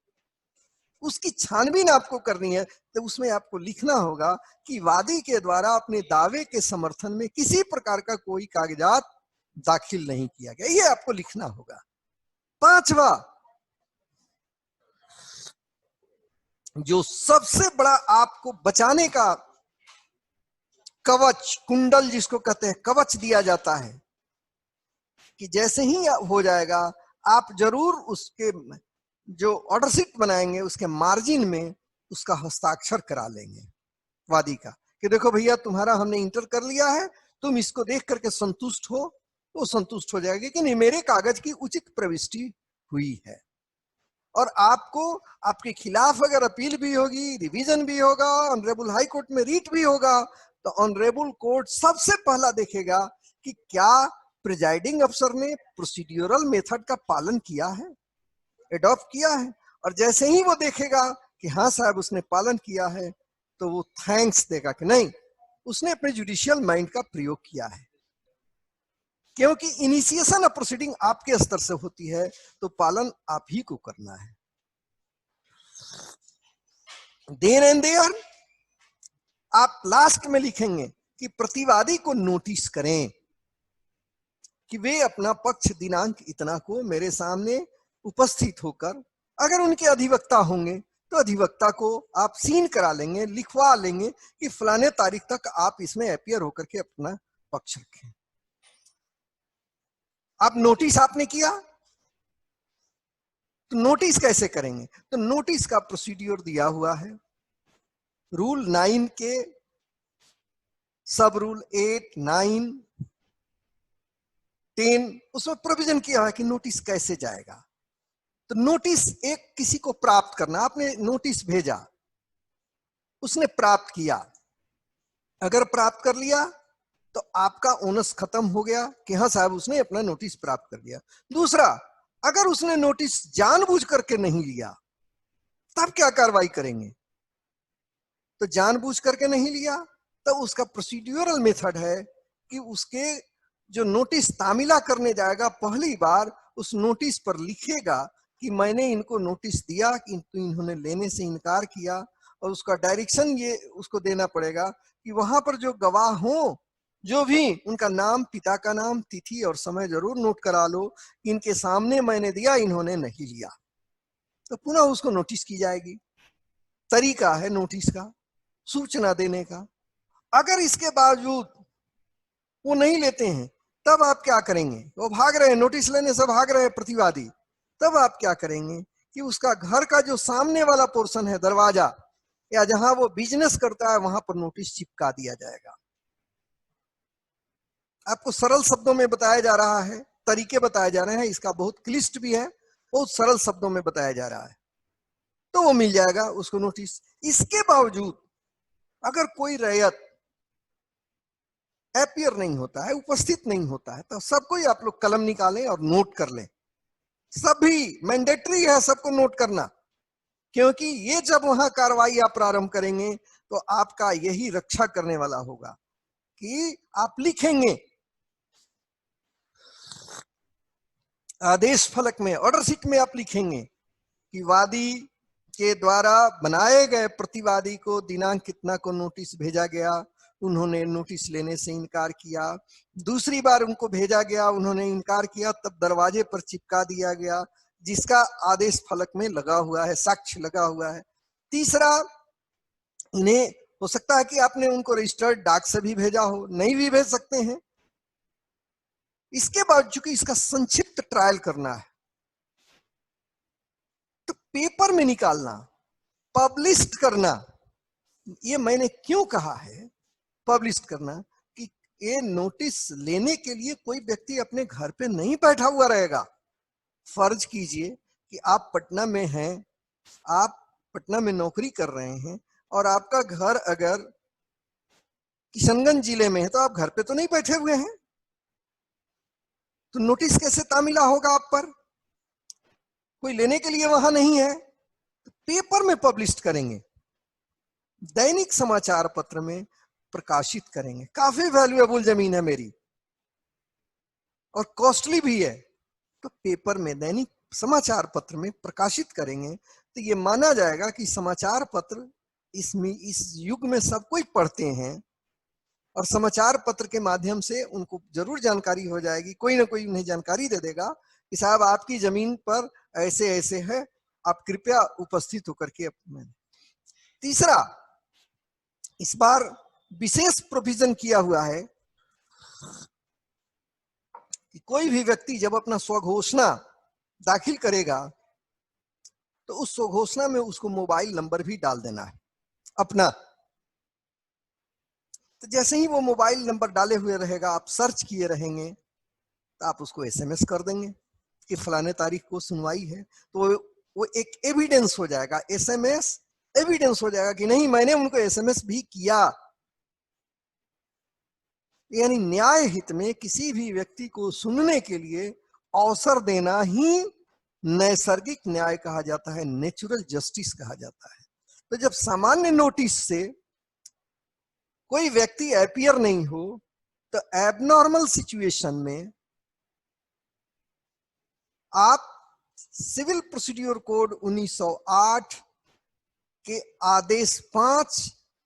उसकी छानबीन आपको करनी है, तो उसमें आपको लिखना होगा कि वादी के द्वारा अपने दावे के समर्थन में किसी प्रकार का कोई कागजात दाखिल नहीं किया गया, ये आपको लिखना होगा। 5वां, जो सबसे बड़ा आपको बचाने का कवच, कुंडल जिसको कहते हैं, कवच दिया जाता है, कि जैसे ही हो जाएगा आप जरूर उसके जो ऑर्डर शीट बनाएंगे उसके मार्जिन में उसका हस्ताक्षर करा लेंगे वादी का, कि देखो भैया तुम्हारा हमने इंटर कर लिया है, तुम इसको देख करके संतुष्ट हो। वो संतुष्ट हो जाएगी कि नहीं, मेरे कागज की उचित प्रविष्टि हुई है। और आपको आपके खिलाफ अगर अपील भी होगी, रिवीजन भी होगा, ऑनरेबल हाई कोर्ट में रीट भी होगा, तो ऑनरेबल कोर्ट सबसे पहला देखेगा कि क्या प्रिजाइडिंग अफसर ने प्रोसीड्यूरल मेथड का पालन किया है, एडॉप्ट किया है। और जैसे ही वो देखेगा कि हाँ साहब उसने पालन किया है, तो वो थैंक्स देगा कि नहीं, उसने अपने जुडिशियल माइंड का प्रयोग किया है। क्योंकि इनिशिएशन ऑफ प्रोसीडिंग आपके स्तर से होती है, तो पालन आप ही को करना है। देन एंड देयर आप लास्ट में लिखेंगे कि प्रतिवादी को नोटिस करें कि वे अपना पक्ष दिनांक इतना को मेरे सामने उपस्थित होकर, अगर उनके अधिवक्ता होंगे तो अधिवक्ता को आप सीन करा लेंगे, लिखवा लेंगे कि फलाने तारीख तक आप इसमें अपीयर होकर के अपना पक्ष रखें। आप नोटिस आपने किया, तो नोटिस कैसे करेंगे? तो नोटिस का प्रोसीड्यूर दिया हुआ है रूल 9 के सब रूल 8, 9, 10, उसमें प्रोविजन किया है कि नोटिस कैसे जाएगा। तो नोटिस एक किसी को प्राप्त करना, आपने नोटिस भेजा, उसने प्राप्त किया, अगर प्राप्त कर लिया तो आपका ओनस खत्म हो गया कि हाँ साहब उसने अपना नोटिस प्राप्त कर लिया। दूसरा, अगर उसने नोटिस जानबूझ करके नहीं लिया तब क्या कार्रवाई करेंगे? तो जानबूझ करके नहीं लिया तो उसका प्रोसीड्यूरल मेथड है कि उसके जो नोटिस तामीला करने जाएगा, पहली बार उस नोटिस पर लिखेगा कि मैंने इनको नोटिस दिया कि इन्होंने लेने से इनकार किया, और उसका डायरेक्शन ये उसको देना पड़ेगा कि वहां पर जो गवाह हो, जो भी उनका नाम, पिता का नाम, तिथि और समय जरूर नोट करा लो, इनके सामने मैंने दिया, इन्होंने नहीं लिया। तो पुनः उसको नोटिस की जाएगी। तरीका है नोटिस का, सूचना देने का। अगर इसके बावजूद वो नहीं लेते हैं, तब आप क्या करेंगे? वो भाग रहे हैं, नोटिस लेने से भाग रहे हैं प्रतिवादी, तब आप क्या करेंगे कि उसका घर का जो सामने वाला पोर्शन है, दरवाजा या जहां वो बिजनेस करता है, वहां पर नोटिस चिपका दिया जाएगा। आपको सरल शब्दों में बताया जा रहा है, तरीके बताए जा रहे हैं, इसका बहुत क्लिष्ट भी है, बहुत सरल शब्दों में बताया जा रहा है। तो वो मिल जाएगा उसको नोटिस। इसके बावजूद अगर कोई रैयत अपीयर नहीं होता है, उपस्थित नहीं होता है, तो सबको ही आप लोग कलम निकालें और नोट कर लें। सभी मैंडेटरी है सबको नोट करना, क्योंकि ये जब वहां कार्रवाई आप प्रारंभ करेंगे तो आपका यही रक्षा करने वाला होगा कि आप लिखेंगे आदेश फलक में, ऑर्डर शीट में आप लिखेंगे कि वादी के द्वारा बनाए गए प्रतिवादी को दिनांक कितना को नोटिस भेजा गया, उन्होंने नोटिस लेने से इनकार किया, दूसरी बार उनको भेजा गया, उन्होंने इनकार किया, तब दरवाजे पर चिपका दिया गया जिसका आदेश फलक में लगा हुआ है, साक्ष्य लगा हुआ है। तीसरा, इन्हें हो सकता है कि आपने उनको रजिस्टर्ड डाक से भी भेजा हो, नहीं भी भेज सकते हैं। इसके बाद चूंकि इसका संक्षिप्त ट्रायल करना है, तो पेपर में निकालना, पब्लिश करना, ये मैंने क्यों कहा है पब्लिश करना, कि ये नोटिस लेने के लिए कोई व्यक्ति अपने घर पे नहीं बैठा हुआ रहेगा। फर्ज कीजिए कि आप पटना में हैं, आप पटना में नौकरी कर रहे हैं, और आपका घर अगर किशनगंज जिले में है तो आप घर पे तो नहीं बैठे हुए हैं, तो नोटिस कैसे तामीला होगा आप पर? कोई लेने के लिए वहां नहीं है, तो पेपर में पब्लिश करेंगे, दैनिक समाचार पत्र में प्रकाशित करेंगे। काफी वैल्यूएबल जमीन है मेरी और कॉस्टली भी है, तो पेपर में दैनिक समाचार पत्र में प्रकाशित करेंगे, तो ये माना जाएगा कि समाचार पत्र इस युग में सब कोई पढ़ते हैं और समाचार पत्र के माध्यम से उनको जरूर जानकारी हो जाएगी, कोई ना कोई उन्हें जानकारी दे देगा कि साहब आपकी जमीन पर ऐसे ऐसे है, आप कृपया उपस्थित होकर के। तीसरा, इस बार विशेष प्रोविजन किया हुआ है कि कोई भी व्यक्ति जब अपना स्वघोषणा दाखिल करेगा तो उस स्वघोषणा में उसको मोबाइल नंबर भी डाल देना है अपना। तो जैसे ही वो मोबाइल नंबर डाले हुए रहेगा, आप सर्च किए रहेंगे, तो आप उसको एसएमएस कर देंगे कि फलाने तारीख को सुनवाई है, तो वो एक एविडेंस हो जाएगा, एसएमएस एविडेंस हो जाएगा कि नहीं मैंने उनको एसएमएस भी किया। यानी न्याय हित में किसी भी व्यक्ति को सुनने के लिए अवसर देना ही नैसर्गिक न्याय कहा जाता है, नेचुरल जस्टिस कहा जाता है। तो जब सामान्य नोटिस से कोई व्यक्ति अपीयर नहीं हो, तो एबनॉर्मल सिचुएशन में आप सिविल प्रोसीड्यूर कोड 1908 के आदेश 5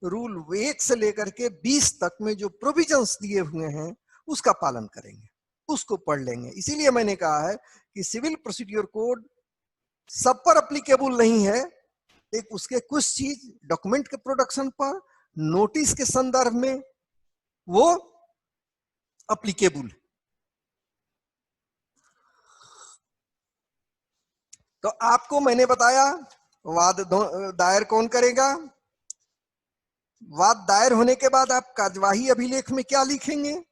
रूल 1 से लेकर के 20 तक में जो प्रोविजंस दिए हुए हैं उसका पालन करेंगे, उसको पढ़ लेंगे। इसीलिए मैंने कहा है कि सिविल प्रोसीड्यूर कोड सब पर अप्लीकेबल नहीं है, एक उसके कुछ चीज डॉक्यूमेंट के प्रोडक्शन पर, नोटिस के संदर्भ में वो अप्लीकेबल है। तो आपको मैंने बताया वाद दायर कौन करेगा, वाद दायर होने के बाद आप कार्यवाही अभिलेख में क्या लिखेंगे,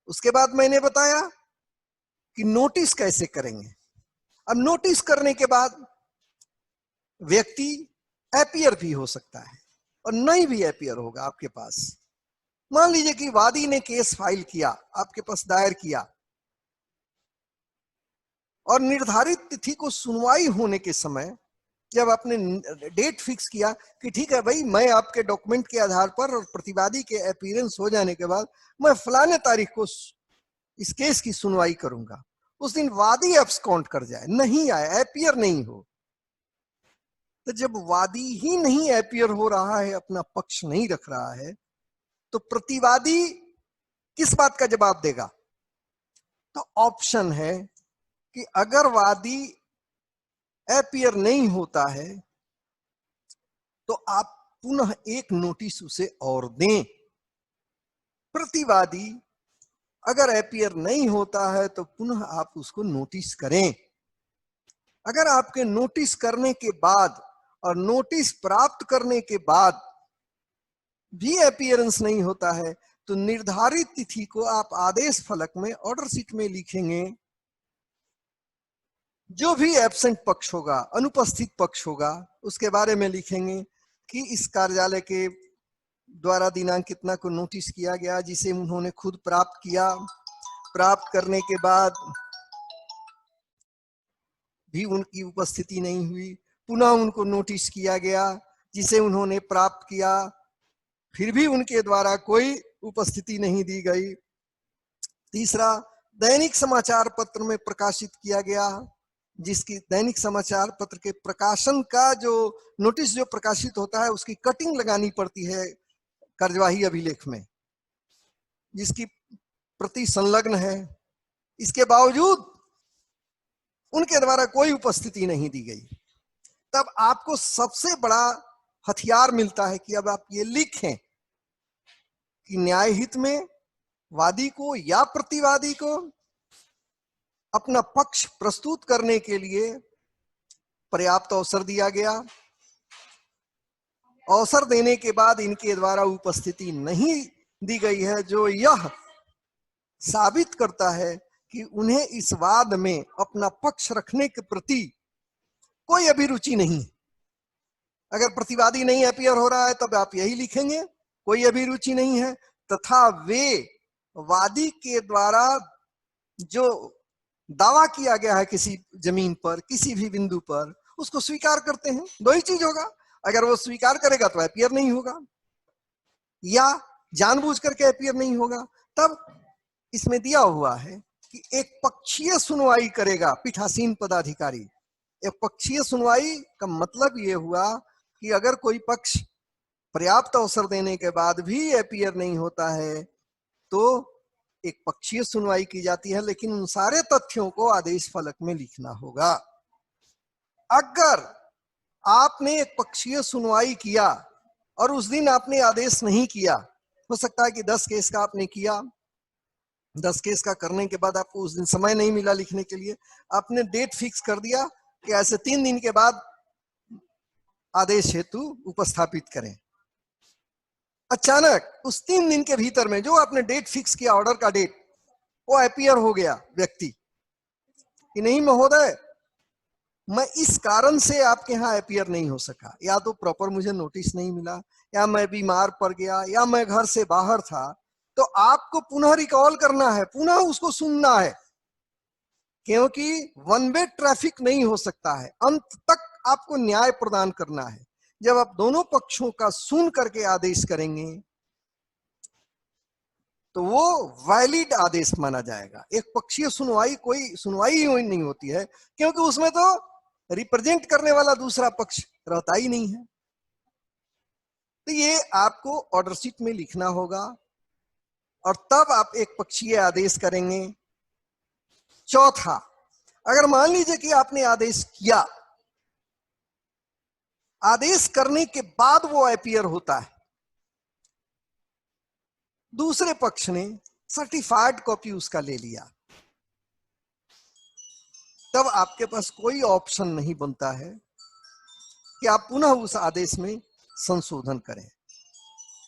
उसके बाद मैंने बताया कि नोटिस कैसे करेंगे। अब नोटिस करने के बाद व्यक्ति अपीयर भी हो सकता है और नहीं भी अपीयर होगा आपके पास। मान लीजिए कि वादी ने केस फाइल किया, आपके पास दायर किया, और निर्धारित तिथि को सुनवाई होने के समय जब आपने डेट फिक्स किया कि ठीक है भाई, मैं आपके डॉक्यूमेंट के आधार पर और प्रतिवादी के अपीयरेंस हो जाने के बाद मैं फलाने तारीख को इस केस की सुनवाई करूंगा, उस दिन वादी एब्सकॉन्ड कर जाए, नहीं आए, अपीयर नहीं हो, तो जब वादी ही नहीं अपीयर हो रहा है, अपना पक्ष नहीं रख रहा है, तो प्रतिवादी किस बात का जवाब देगा? तो ऑप्शन है कि अगर वादी अपीयर नहीं होता है तो आप पुनः एक नोटिस उसे और दें। प्रतिवादी अगर अपीयर नहीं होता है तो पुनः आप उसको नोटिस करें। अगर आपके नोटिस करने के बाद और नोटिस प्राप्त करने के बाद भी अपीयरेंस नहीं होता है तो निर्धारित तिथि को आप आदेश फलक में ऑर्डर शीट में लिखेंगे, जो भी एब्सेंट पक्ष होगा, अनुपस्थित पक्ष होगा, उसके बारे में लिखेंगे कि इस कार्यालय के द्वारा दिनांक कितना को नोटिस किया गया, जिसे उन्होंने खुद प्राप्त किया, प्राप्त करने के बाद भी उनकी उपस्थिति नहीं हुई, पुनः उनको नोटिस किया गया जिसे उन्होंने प्राप्त किया, फिर भी उनके द्वारा कोई उपस्थिति नहीं दी गई। तीसरा, दैनिक समाचार पत्र में प्रकाशित किया गया, जिसकी दैनिक समाचार पत्र के प्रकाशन का जो नोटिस जो प्रकाशित होता है उसकी कटिंग लगानी पड़ती है कार्यवाही अभिलेख में, जिसकी प्रति संलग्न है, इसके बावजूद उनके द्वारा कोई उपस्थिति नहीं दी गई, तब आपको सबसे बड़ा हथियार मिलता है कि अब आप ये लिखें कि न्याय हित में वादी को या प्रतिवादी को अपना पक्ष प्रस्तुत करने के लिए पर्याप्त अवसर दिया गया, अवसर देने के बाद इनके द्वारा उपस्थिति नहीं दी गई है, जो यह साबित करता है कि उन्हें इस वाद में अपना पक्ष रखने के प्रति कोई अभिरुचि नहीं। अगर प्रतिवादी नहीं अपीयर हो रहा है तब आप यही लिखेंगे, कोई अभिरुचि नहीं है, तथा वे वादी के द्वारा जो दावा किया गया है किसी जमीन पर, किसी भी बिंदु पर, उसको स्वीकार करते हैं। दो ही चीज होगा, अगर वो स्वीकार करेगा तो अपीयर नहीं होगा, या जानबूझ करके अपीयर नहीं होगा। तब इसमें दिया हुआ है कि एक पक्षीय सुनवाई करेगा पीठासीन पदाधिकारी। एक पक्षीय सुनवाई का मतलब ये हुआ कि अगर कोई पक्ष पर्याप्त अवसर देने के बाद भी अपीयर नहीं होता है तो एक पक्षीय सुनवाई की जाती है, लेकिन उन सारे तथ्यों को आदेश फलक में लिखना होगा। अगर आपने एक पक्षीय सुनवाई किया और उस दिन आपने आदेश नहीं किया, हो सकता है कि 10 केस का आपने किया, 10 केस का करने के बाद आपको उस दिन समय नहीं मिला लिखने के लिए, आपने डेट फिक्स कर दिया कि ऐसे 3 दिन के बाद आदेश हेतु उपस्थापित करें। अचानक उस 3 दिन के भीतर में जो आपने डेट फिक्स किया, ऑर्डर का डेट, वो अपीयर हो गया व्यक्ति कि नहीं महोदय, मैं इस कारण से आपके यहाँ अपीयर नहीं हो सका, या तो प्रॉपर मुझे नोटिस नहीं मिला, या मैं बीमार पड़ गया, या मैं घर से बाहर था, तो आपको पुनः रिकॉल करना है, पुनः उसको सुनना है, क्योंकि वन वे ट्रैफिक नहीं हो सकता है। अंत तक आपको न्याय प्रदान करना है। जब आप दोनों पक्षों का सुन करके आदेश करेंगे तो वो वैलिड आदेश माना जाएगा। एक पक्षीय सुनवाई कोई सुनवाई ही नहीं होती है, क्योंकि उसमें तो रिप्रेजेंट करने वाला दूसरा पक्ष रहता ही नहीं है। तो ये आपको ऑर्डर शीट में लिखना होगा और तब आप एक पक्षीय आदेश करेंगे। चौथा, अगर मान लीजिए कि आपने आदेश किया, आदेश करने के बाद वो अपीयर होता है, दूसरे पक्ष ने सर्टिफाइड कॉपी उसका ले लिया, तब आपके पास कोई ऑप्शन नहीं बनता है कि आप पुनः उस आदेश में संशोधन करें।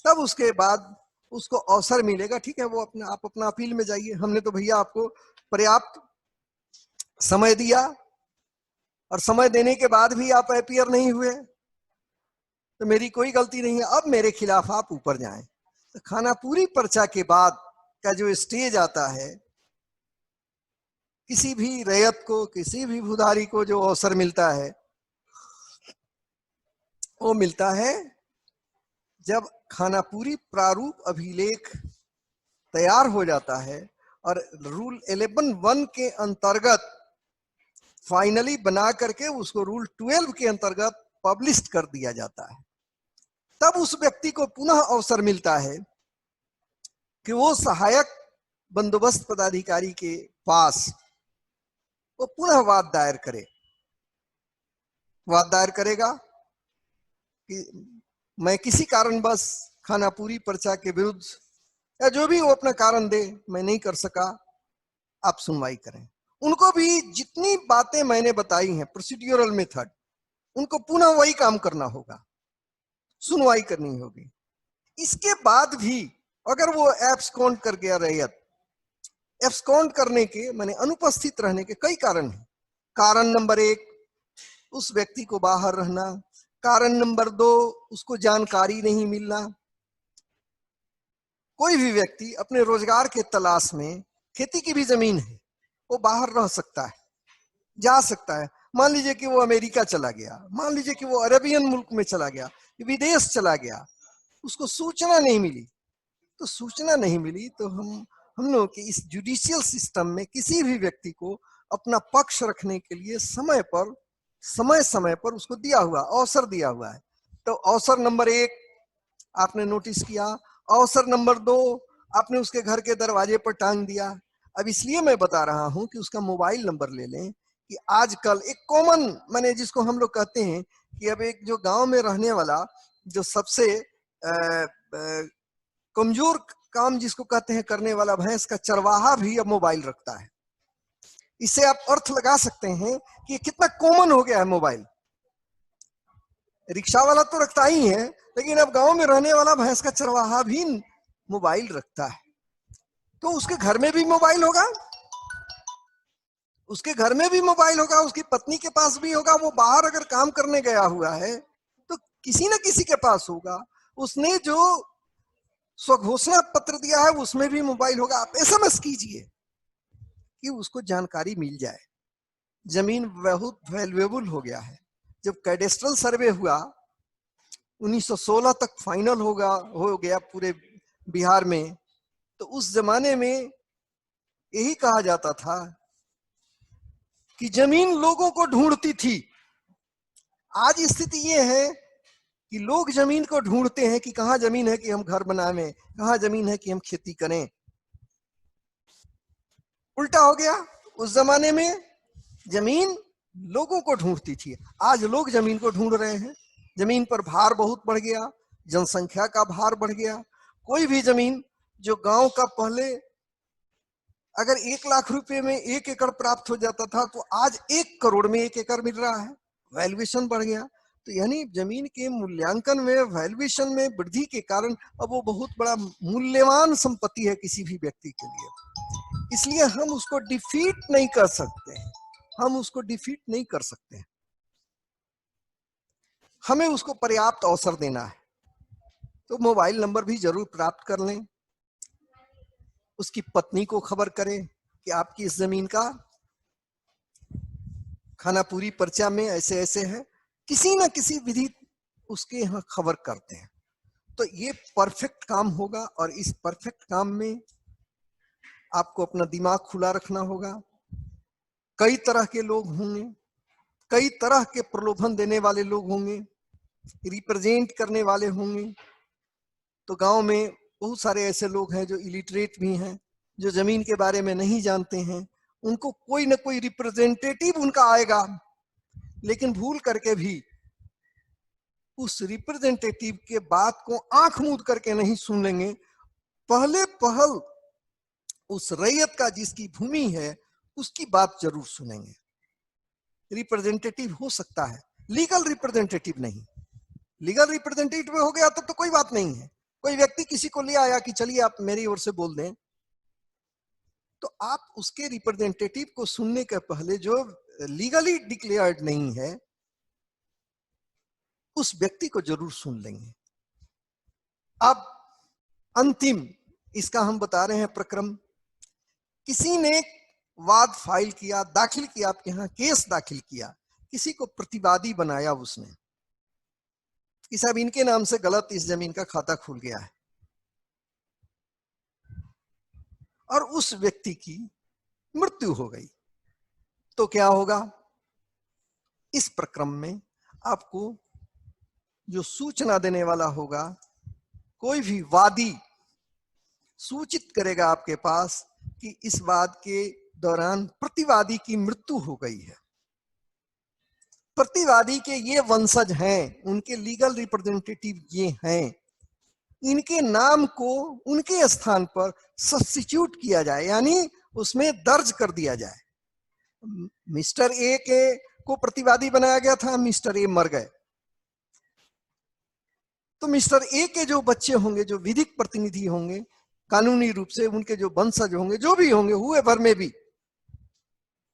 तब उसके बाद उसको अवसर मिलेगा, ठीक है, वो आप अपना अपील में जाइए, हमने तो भैया आपको पर्याप्त समय दिया और समय देने के बाद भी आप अपीयर नहीं हुए, तो मेरी कोई गलती नहीं है, अब मेरे खिलाफ आप ऊपर जाएं। तो खानापुरी पर्चा के बाद का जो स्टेज आता है, किसी भी रैयत को, किसी भी भूधारी को जो अवसर मिलता है, वो मिलता है जब खानापुरी प्रारूप अभिलेख तैयार हो जाता है और रूल 11(1) के अंतर्गत फाइनली बना करके उसको रूल 12 के अंतर्गत पब्लिश कर दिया जाता है। तब उस व्यक्ति को पुनः अवसर मिलता है कि वो सहायक बंदोबस्त पदाधिकारी के पास वो पुनः वाद दायर करे। वाद दायर करेगा कि मैं किसी कारणवश खानापुरी पर्चा के विरुद्ध, या जो भी वो अपना कारण दे, मैं नहीं कर सका, आप सुनवाई करें। उनको भी जितनी बातें मैंने बताई हैं प्रोसीड्यूरल मेथड, उनको पुनः वही काम करना होगा, सुनवाई करनी होगी। इसके बाद भी अगर वो एब्सकॉन्ड कर गया रैयत, एब्सकॉन्ड करने के माने अनुपस्थित रहने के कई कारण हैं। कारण नंबर 1, उस व्यक्ति को बाहर रहना। कारण नंबर 2, उसको जानकारी नहीं मिलना। कोई भी व्यक्ति अपने रोजगार के तलाश में, खेती की भी जमीन है, वो बाहर रह सकता है, जा सकता है। मान लीजिए कि वो अमेरिका चला गया, मान लीजिए कि वो अरेबियन मुल्क में चला गया, विदेश चला गया, उसको सूचना नहीं मिली। तो सूचना नहीं मिली तो हम लोग के इस जुडिशियल सिस्टम में किसी भी व्यक्ति को अपना पक्ष रखने के लिए समय समय पर उसको दिया हुआ अवसर दिया हुआ है। तो अवसर नंबर 1 आपने नोटिस किया, अवसर नंबर 2 आपने उसके घर के दरवाजे पर टांग दिया। अब इसलिए मैं बता रहा हूं कि उसका मोबाइल नंबर ले लें कि आजकल एक कॉमन माने जिसको हम लोग कहते हैं कि अब एक जो गांव में रहने वाला जो सबसे कमजोर काम जिसको कहते हैं करने वाला, भैंस का चरवाहा भी अब मोबाइल रखता है। इससे आप अर्थ लगा सकते हैं कि ये कितना कॉमन हो गया है मोबाइल। रिक्शा वाला तो रखता ही है, लेकिन अब गांव में रहने वाला भैंस का चरवाहा भी मोबाइल रखता है। तो उसके घर में भी मोबाइल होगा, उसके घर में भी मोबाइल होगा, उसकी पत्नी के पास भी होगा। वो बाहर अगर काम करने गया हुआ है तो किसी न किसी के पास होगा। उसने जो स्वघोषणा पत्र दिया है उसमें भी मोबाइल होगा। आप एसएमएस कीजिए कि उसको जानकारी मिल जाए। जमीन बहुत वैल्यूएबल हो गया है। जब कैडेस्ट्रल सर्वे हुआ 1916 तक फाइनल हो गया पूरे बिहार में, तो उस जमाने में यही कहा जाता था कि जमीन लोगों को ढूंढती थी। आज स्थिति ये है कि लोग जमीन को ढूंढते हैं कि कहां जमीन है कि हम घर बनाएं, कहां जमीन है कि हम खेती करें। उल्टा हो गया। उस जमाने में जमीन लोगों को ढूंढती थी, आज लोग जमीन को ढूंढ रहे हैं। जमीन पर भार बहुत बढ़ गया, जनसंख्या का भार बढ़ गया। कोई भी जमीन जो गांव का पहले अगर 1 लाख रुपए में 1 एकड़ प्राप्त हो जाता था, तो आज 1 करोड़ में 1 एकड़ मिल रहा है। वैल्यूएशन बढ़ गया। तो यानी जमीन के मूल्यांकन में, वैल्यूएशन में वृद्धि के कारण अब वो बहुत बड़ा मूल्यवान संपत्ति है किसी भी व्यक्ति के लिए। इसलिए हम उसको डिफीट नहीं कर सकते, हम उसको डिफीट नहीं कर सकते। हमें उसको पर्याप्त अवसर देना है। तो मोबाइल नंबर भी जरूर प्राप्त कर लें। उसकी पत्नी को खबर करें कि आपकी इस जमीन का खानापुरी पर्चा में ऐसे ऐसे है। किसी न किसी विधि उसके यहाँ खबर करते हैं, तो ये परफेक्ट काम होगा। और इस परफेक्ट काम में आपको अपना दिमाग खुला रखना होगा। कई तरह के लोग होंगे, कई तरह के प्रलोभन देने वाले लोग होंगे, रिप्रेजेंट करने वाले होंगे। तो गांव में बहुत सारे ऐसे लोग हैं जो इलिटरेट भी हैं, जो जमीन के बारे में नहीं जानते हैं। उनको कोई ना कोई रिप्रेजेंटेटिव उनका आएगा, लेकिन भूल करके भी उस रिप्रेजेंटेटिव के बात को आंख मूंद करके नहीं सुन लेंगे। पहले पहल उस रैयत का जिसकी भूमि है उसकी बात जरूर सुनेंगे। रिप्रेजेंटेटिव हो सकता है, लीगल रिप्रेजेंटेटिव नहीं। लीगल रिप्रेजेंटेटिव हो गया तब तो कोई बात नहीं है। कोई व्यक्ति किसी को ले आया कि चलिए आप मेरी ओर से बोल दें, तो आप उसके रिप्रेजेंटेटिव को सुनने के पहले, जो लीगली डिक्लेयर्ड नहीं है, उस व्यक्ति को जरूर सुन लेंगे। अब अंतिम इसका हम बता रहे हैं प्रक्रम। किसी ने वाद फाइल किया, दाखिल किया, आपके यहां केस दाखिल किया, किसी को प्रतिवादी बनाया उसने कि साहब इनके नाम से गलत इस जमीन का खाता खुल गया है, और उस व्यक्ति की मृत्यु हो गई, तो क्या होगा? इस प्रक्रम में आपको जो सूचना देने वाला होगा, कोई भी वादी सूचित करेगा आपके पास कि इस वाद के दौरान प्रतिवादी की मृत्यु हो गई है। प्रतिवादी के ये वंशज हैं, उनके लीगल रिप्रेजेंटेटिव ये हैं, इनके नाम को उनके स्थान पर सब्स्टिट्यूट किया जाए, यानी उसमें दर्ज कर दिया जाए। मिस्टर ए के को प्रतिवादी बनाया गया था, मिस्टर ए मर गए, तो मिस्टर ए के जो बच्चे होंगे, जो विधिक प्रतिनिधि होंगे, कानूनी रूप से उनके जो वंशज होंगे, जो भी होंगे, हुए भर में भी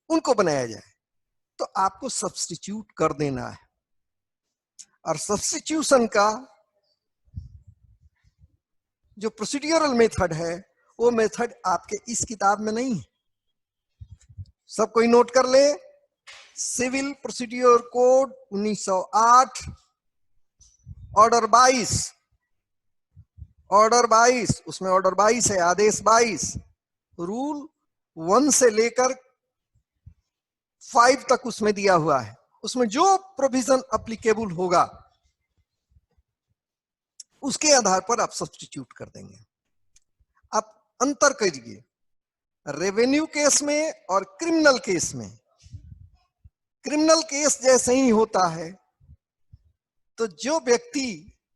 उनको बनाया जाए। तो आपको सब्स्टिट्यूट कर देना है। और सब्स्टिट्यूशन का जो प्रोसीड्यूरल मेथड है, वो मेथड आपके इस किताब में नहीं है। सब कोई नोट कर ले। Civil procedure code 1908 order 22, order 22, उसमें ऑर्डर 22 है, आदेश 22, रूल 1 से लेकर 5 तक उसमें दिया हुआ है। उसमें जो प्रोविजन अप्लीकेबल होगा उसके आधार पर आप सब्स्टिट्यूट कर देंगे। आप अंतर करिए रेवेन्यू केस में और क्रिमिनल केस में। क्रिमिनल केस जैसे ही होता है तो जो व्यक्ति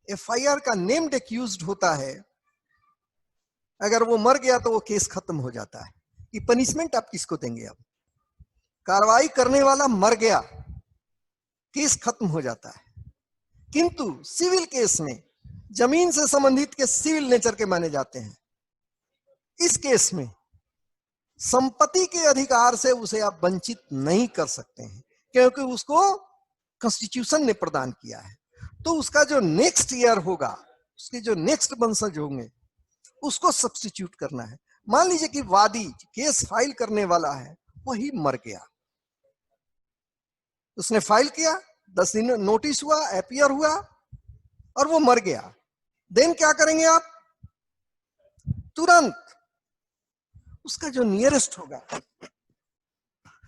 एफआईआर का नेम्ड एक्यूज्ड होता है, अगर वो मर गया तो वो केस खत्म हो जाता है। कि पनिशमेंट आप किसको देंगे? अब कार्रवाई करने वाला मर गया, केस खत्म हो जाता है। किंतु सिविल केस में जमीन से संबंधित के सिविल नेचर के माने जाते हैं। इस केस में संपत्ति के अधिकार से उसे आप वंचित नहीं कर सकते हैं, क्योंकि उसको कॉन्स्टिट्यूशन ने प्रदान किया है। तो उसका जो नेक्स्ट ईयर होगा, उसके जो नेक्स्ट वंशज होंगे, उसको सब्स्टिट्यूट करना है। मान लीजिए कि वादी केस फाइल करने वाला है, वही मर गया, उसने फाइल किया, 10 दिन नोटिस हुआ, एपियर हुआ और वो मर गया। देन क्या करेंगे आप? तुरंत उसका जो नियरेस्ट होगा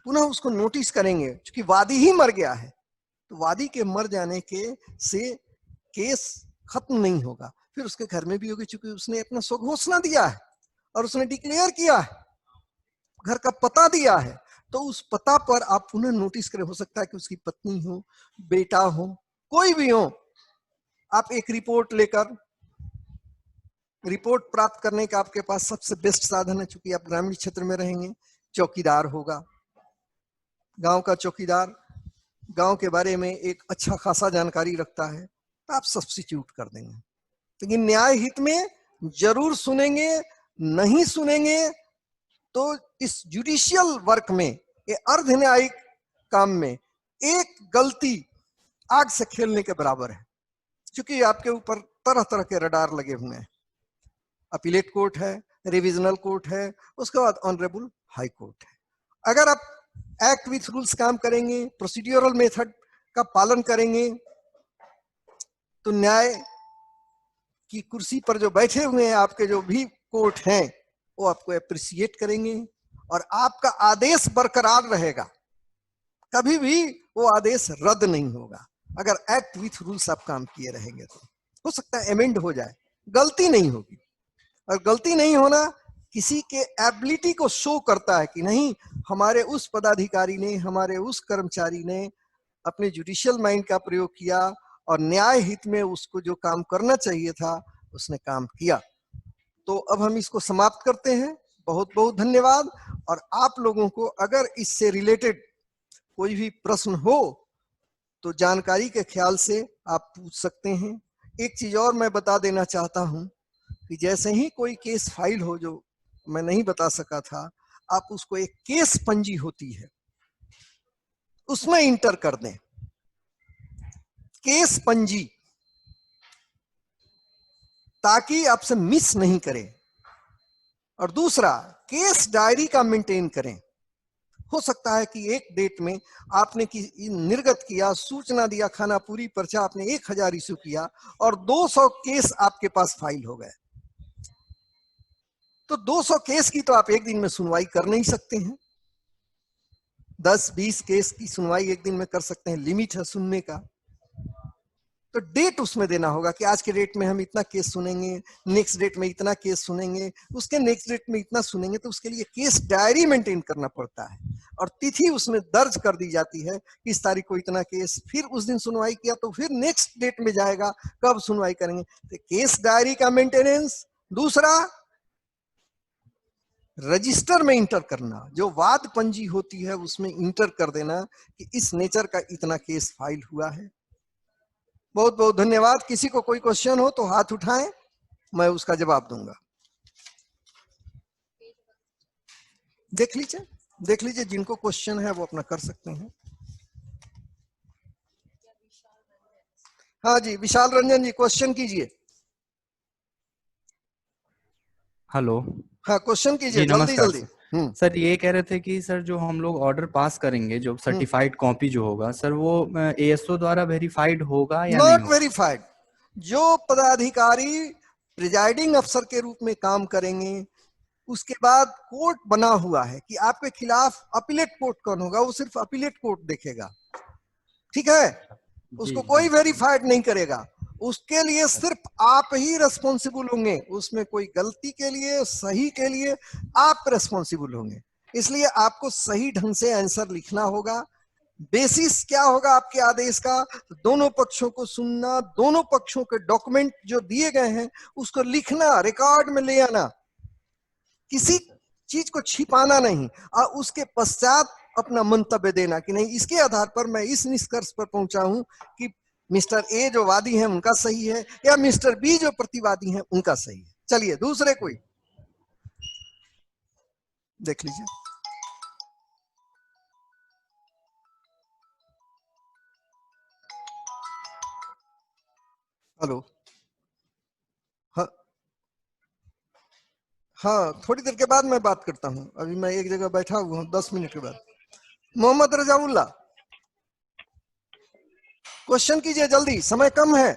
पुनः उसको नोटिस करेंगे, क्योंकि वादी ही मर गया है। तो वादी के मर जाने के से केस खत्म नहीं होगा, फिर उसके घर में भी होगी, क्योंकि उसने अपना स्वघोषणा दिया है और उसने डिक्लेयर किया है, घर का पता दिया है। तो उस पता पर आप पुनः नोटिस करें, हो सकता है कि उसकी पत्नी हो, बेटा हो, कोई भी हो, आप एक रिपोर्ट लेकर, रिपोर्ट प्राप्त करने का आपके पास सबसे बेस्ट साधन है, चूंकि आप ग्रामीण क्षेत्र में रहेंगे, चौकीदार होगा। गांव का चौकीदार गांव के बारे में एक अच्छा खासा जानकारी रखता है, तो आप सब्स्टिट्यूट कर देंगे। लेकिन न्याय हित में जरूर सुनेंगे, नहीं सुनेंगे तो इस जुडिशियल वर्क में, ये अर्ध न्यायिक काम में एक गलती आग से खेलने के बराबर है, क्योंकि आपके ऊपर तरह तरह के रडार लगे हुए हैं। अपीलेट कोर्ट है, रिविजनल कोर्ट है, उसके बाद ऑनरेबल हाई कोर्ट है। अगर आप एक्ट विथ रूल्स काम करेंगे, प्रोसीड्यूरल मेथड का पालन करेंगे, तो न्याय की कुर्सी पर जो बैठे हुए हैं आपके जो भी कोर्ट हैं, वो आपको अप्रिसिएट करेंगे और आपका आदेश बरकरार रहेगा, कभी भी वो आदेश रद्द नहीं होगा। अगर एक्ट विथ रूल्स आप काम किए रहेंगे तो हो सकता है अमेंड हो जाए, गलती नहीं होगी। और गलती नहीं होना किसी के एबिलिटी को शो करता है कि नहीं, हमारे उस पदाधिकारी ने, हमारे उस कर्मचारी ने अपने जुडिशियल माइंड का प्रयोग किया और न्याय हित में उसको जो काम करना चाहिए था उसने काम किया। तो अब हम इसको समाप्त करते हैं। बहुत बहुत धन्यवाद। और आप लोगों को अगर इससे रिलेटेड कोई भी प्रश्न हो तो जानकारी के ख्याल से आप पूछ सकते हैं। एक चीज और मैं बता देना चाहता हूं कि जैसे ही कोई केस फाइल हो जो मैं नहीं बता सका था, आप उसको एक केस पंजी होती है उसमें इंटर कर दें, केस पंजी, ताकि आपसे मिस नहीं करें। और दूसरा, केस डायरी का मेंटेन करें। हो सकता है कि एक डेट में आपने निर्गत किया, सूचना दिया, खानापुरी पर्चा आपने 1000 इशू किया और 200 केस आपके पास फाइल हो गए। तो 200 केस की तो आप एक दिन में सुनवाई कर नहीं सकते हैं। 10-20 केस की सुनवाई एक दिन में कर सकते हैं, लिमिट है सुनने का। तो डेट उसमें देना होगा कि आज के डेट में हम इतना केस सुनेंगे, नेक्स्ट डेट में इतना केस सुनेंगे, उसके नेक्स्ट डेट में इतना सुनेंगे। तो उसके लिए केस डायरी मेंटेन करना पड़ता है और तिथि उसमें दर्ज कर दी जाती है, इस तारीख को इतना केस, फिर उस दिन सुनवाई किया तो फिर नेक्स्ट डेट में जाएगा कब सुनवाई करेंगे। तो केस डायरी का मेंटेनेंस। दूसरा, रजिस्टर में इंटर करना, जो वाद पंजी होती है उसमें इंटर कर देना कि इस नेचर का इतना केस फाइल हुआ है। बहुत बहुत धन्यवाद। किसी को कोई क्वेश्चन हो तो हाथ उठाएं, मैं उसका जवाब दूंगा। देख लीजिए जिनको क्वेश्चन है वो अपना कर सकते हैं। हाँ जी, विशाल रंजन जी क्वेश्चन कीजिए। हेलो। हाँ क्वेश्चन कीजिए, जी जल्दी नमस्कार जल्दी। सर। सर ये कह रहे थे कि सर जो हम लोग ऑर्डर पास करेंगे, जो सर्टिफाइड कॉपी जो होगा सर, वो एएसओ द्वारा वेरीफाइड होगा या नहीं नॉट होगा? वेरीफाइड। जो पदाधिकारी प्रिजाइडिंग अफसर के रूप में काम करेंगे, उसके बाद कोर्ट बना हुआ है कि आपके खिलाफ अपीलेट कोर्ट कौन होगा, वो सिर्फ अपीलेट कोर्ट देखेगा, ठीक है? जी उसको कोई जी। वेरीफाइड नहीं करेगा। उसके लिए सिर्फ आप ही रेस्पॉन्सिबल होंगे, उसमें कोई गलती के लिए, सही के लिए आप रेस्पॉन्सिबल होंगे। इसलिए आपको सही ढंग से आंसर लिखना होगा। बेसिस क्या होगा आपके आदेश का? दोनों पक्षों को सुनना, दोनों पक्षों के डॉक्यूमेंट जो दिए गए हैं उसको लिखना, रिकॉर्ड में ले आना, किसी चीज को छिपाना नहीं, और उसके पश्चात अपना मंतव्य देना कि नहीं, इसके आधार पर मैं इस निष्कर्ष पर पहुंचा हूं कि मिस्टर ए जो वादी हैं उनका सही है या मिस्टर बी जो प्रतिवादी हैं उनका सही है। चलिए दूसरे कोई देख लीजिए। हेलो। हाँ हाँ, थोड़ी देर के बाद मैं बात करता हूँ, अभी मैं एक जगह बैठा हुआ हूँ, 10 मिनट के बाद। मोहम्मद रजाउल्ला, क्वेश्चन कीजिए जल्दी, समय कम है।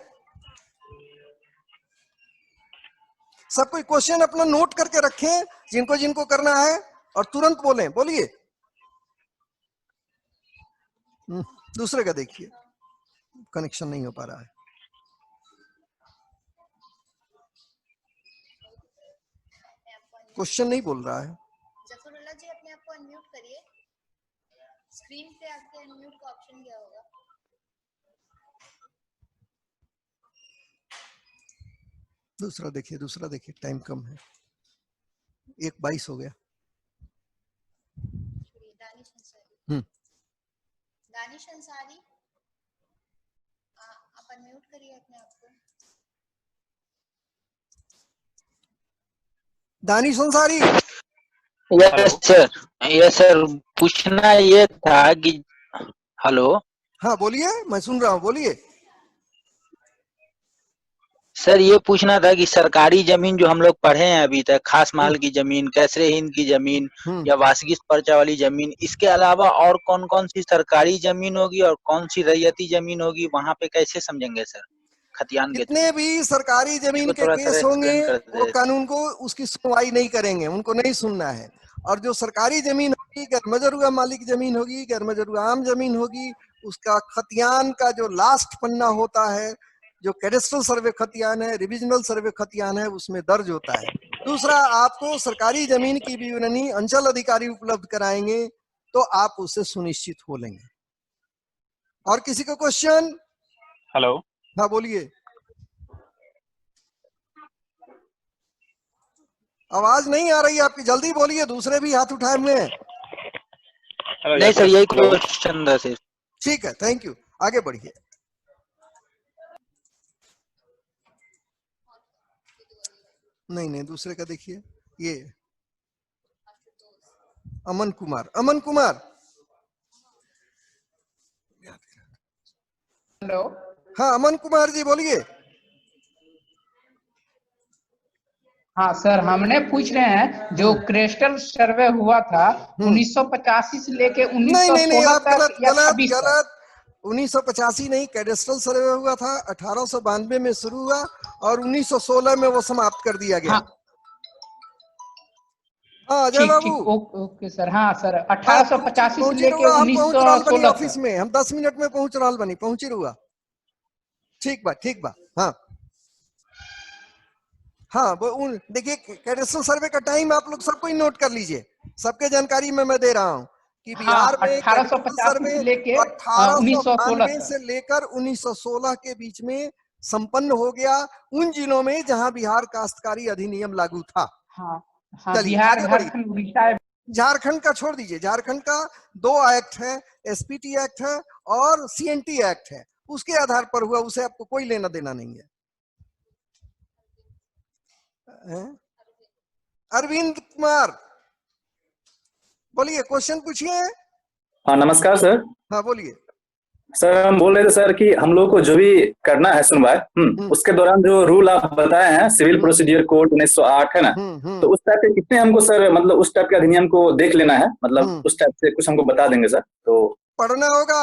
सब कोई क्वेश्चन अपना नोट करके रखें, जिनको जिनको करना है, और तुरंत बोलें। बोलिए। दूसरे का देखिए, कनेक्शन नहीं हो पा रहा है। क्वेश्चन नहीं बोल रहा है। जफरुल्लाह जी, अपने आप को अनम्यूट करिए। स्क्रीन पे आपके अनम्यूट का ऑप्शन क्या होगा? दूसरा देखिए, टाइम कम है। 1:22 हो गया। दानिश अंसारी, दानिश अंसारी, आप अनम्यूट करिए अपने आप को। दानिश अंसारी। यस सर, पूछना ये था कि हेलो। हाँ बोलिए, मैं सुन रहा हूँ, बोलिए। सर ये पूछना था कि सरकारी जमीन जो हम लोग पढ़े हैं अभी तक, खास महल की जमीन, कैसरे हिंद की जमीन या वासगीस पर्चा वाली जमीन, इसके अलावा और कौन कौन सी सरकारी जमीन होगी और कौन सी रैयती जमीन होगी, वहाँ पे कैसे समझेंगे सर? खतियान के जितने भी सरकारी जमीन के थोड़ा केस सर होंगे एक्सप्लेन कर वो दे। कानून को उसकी सुनवाई नहीं करेंगे, उनको नहीं सुनना है। और जो सरकारी जमीन होगी, गैर मजरूआ मालिक जमीन होगी, गैर मजरूआ आम जमीन होगी, उसका खतियान का जो लास्ट पन्ना होता है, जो कैडेस्ट्रल सर्वे खतियान है, रिविजनल सर्वे खतियान है, उसमें दर्ज होता है। दूसरा, आपको सरकारी जमीन की विवरणी अंचल अधिकारी उपलब्ध कराएंगे तो आप उससे सुनिश्चित हो लेंगे। और किसी को क्वेश्चन? हेलो। हाँ बोलिए। आवाज नहीं आ रही आपकी, जल्दी बोलिए, दूसरे भी हाथ उठाए हुए हैं। नहीं सर, यही क्वेश्चन था सर। ठीक है, थैंक यू, आगे बढ़िए। नहीं, दूसरे का देखिए, ये अमन कुमार। हेलो। हाँ अमन कुमार जी बोलिए। हाँ सर, हमने पूछ रहे हैं जो क्रेस्टल सर्वे हुआ था 1985 से लेके नहीं, 1916 आप तक या 26 तक। गलत। 1985 नहीं, कैडेस्ट्रल सर्वे हुआ था 1892 में शुरू हुआ और 1916 में वो समाप्त कर दिया गया। हाँ अजय ठीक बाबू। ठीक, ओके सर। हाँ सर, 1885 से लेके हम पहुंच रहा बनी 1916 ऑफिस तक। में, हम 10 मिनट में पहुंच रहा बनी, पहुंची रुआ। ठीक बा। हाँ हाँ, वो देखिए, कैडेस्ट्रल सर्वे का टाइम आप लोग सबको ही नोट कर लीजिए, सबके जानकारी में मैं दे रहा हूँ कि बिहार हाँ, में कैडेस्ट्रल 1885 सर्वे से लेके 1916 1892 तक। से लेकर 1916 के बीच में संपन्न हो गया, उन जिलों में जहां बिहार काश्तकारी अधिनियम लागू था। हाँ हाँ, चलिए बिहार, आगे बढ़िए। झारखंड, उड़ीसा। झारखंड का छोड़ दीजिए, झारखंड का 2 एक्ट है, एसपीटी एक्ट है और सीएनटी एक्ट है, उसके आधार पर हुआ, उसे आपको कोई लेना देना नहीं है। अरविंद कुमार बोलिए, क्वेश्चन पूछिए। हाँ नमस्कार सर। हाँ बोलिए। सर हम बोल रहे थे सर कि हम लोग को जो भी करना है सुनवाई, उसके दौरान जो रूल आप बताए हैं, सिविल प्रोसीजर कोड 1908 है ना, तो उस टाइप के कितने हमको सर, मतलब उस टाइप के अधिनियम को देख लेना है, मतलब उस टाइप से कुछ हमको बता देंगे सर? तो पढ़ना होगा।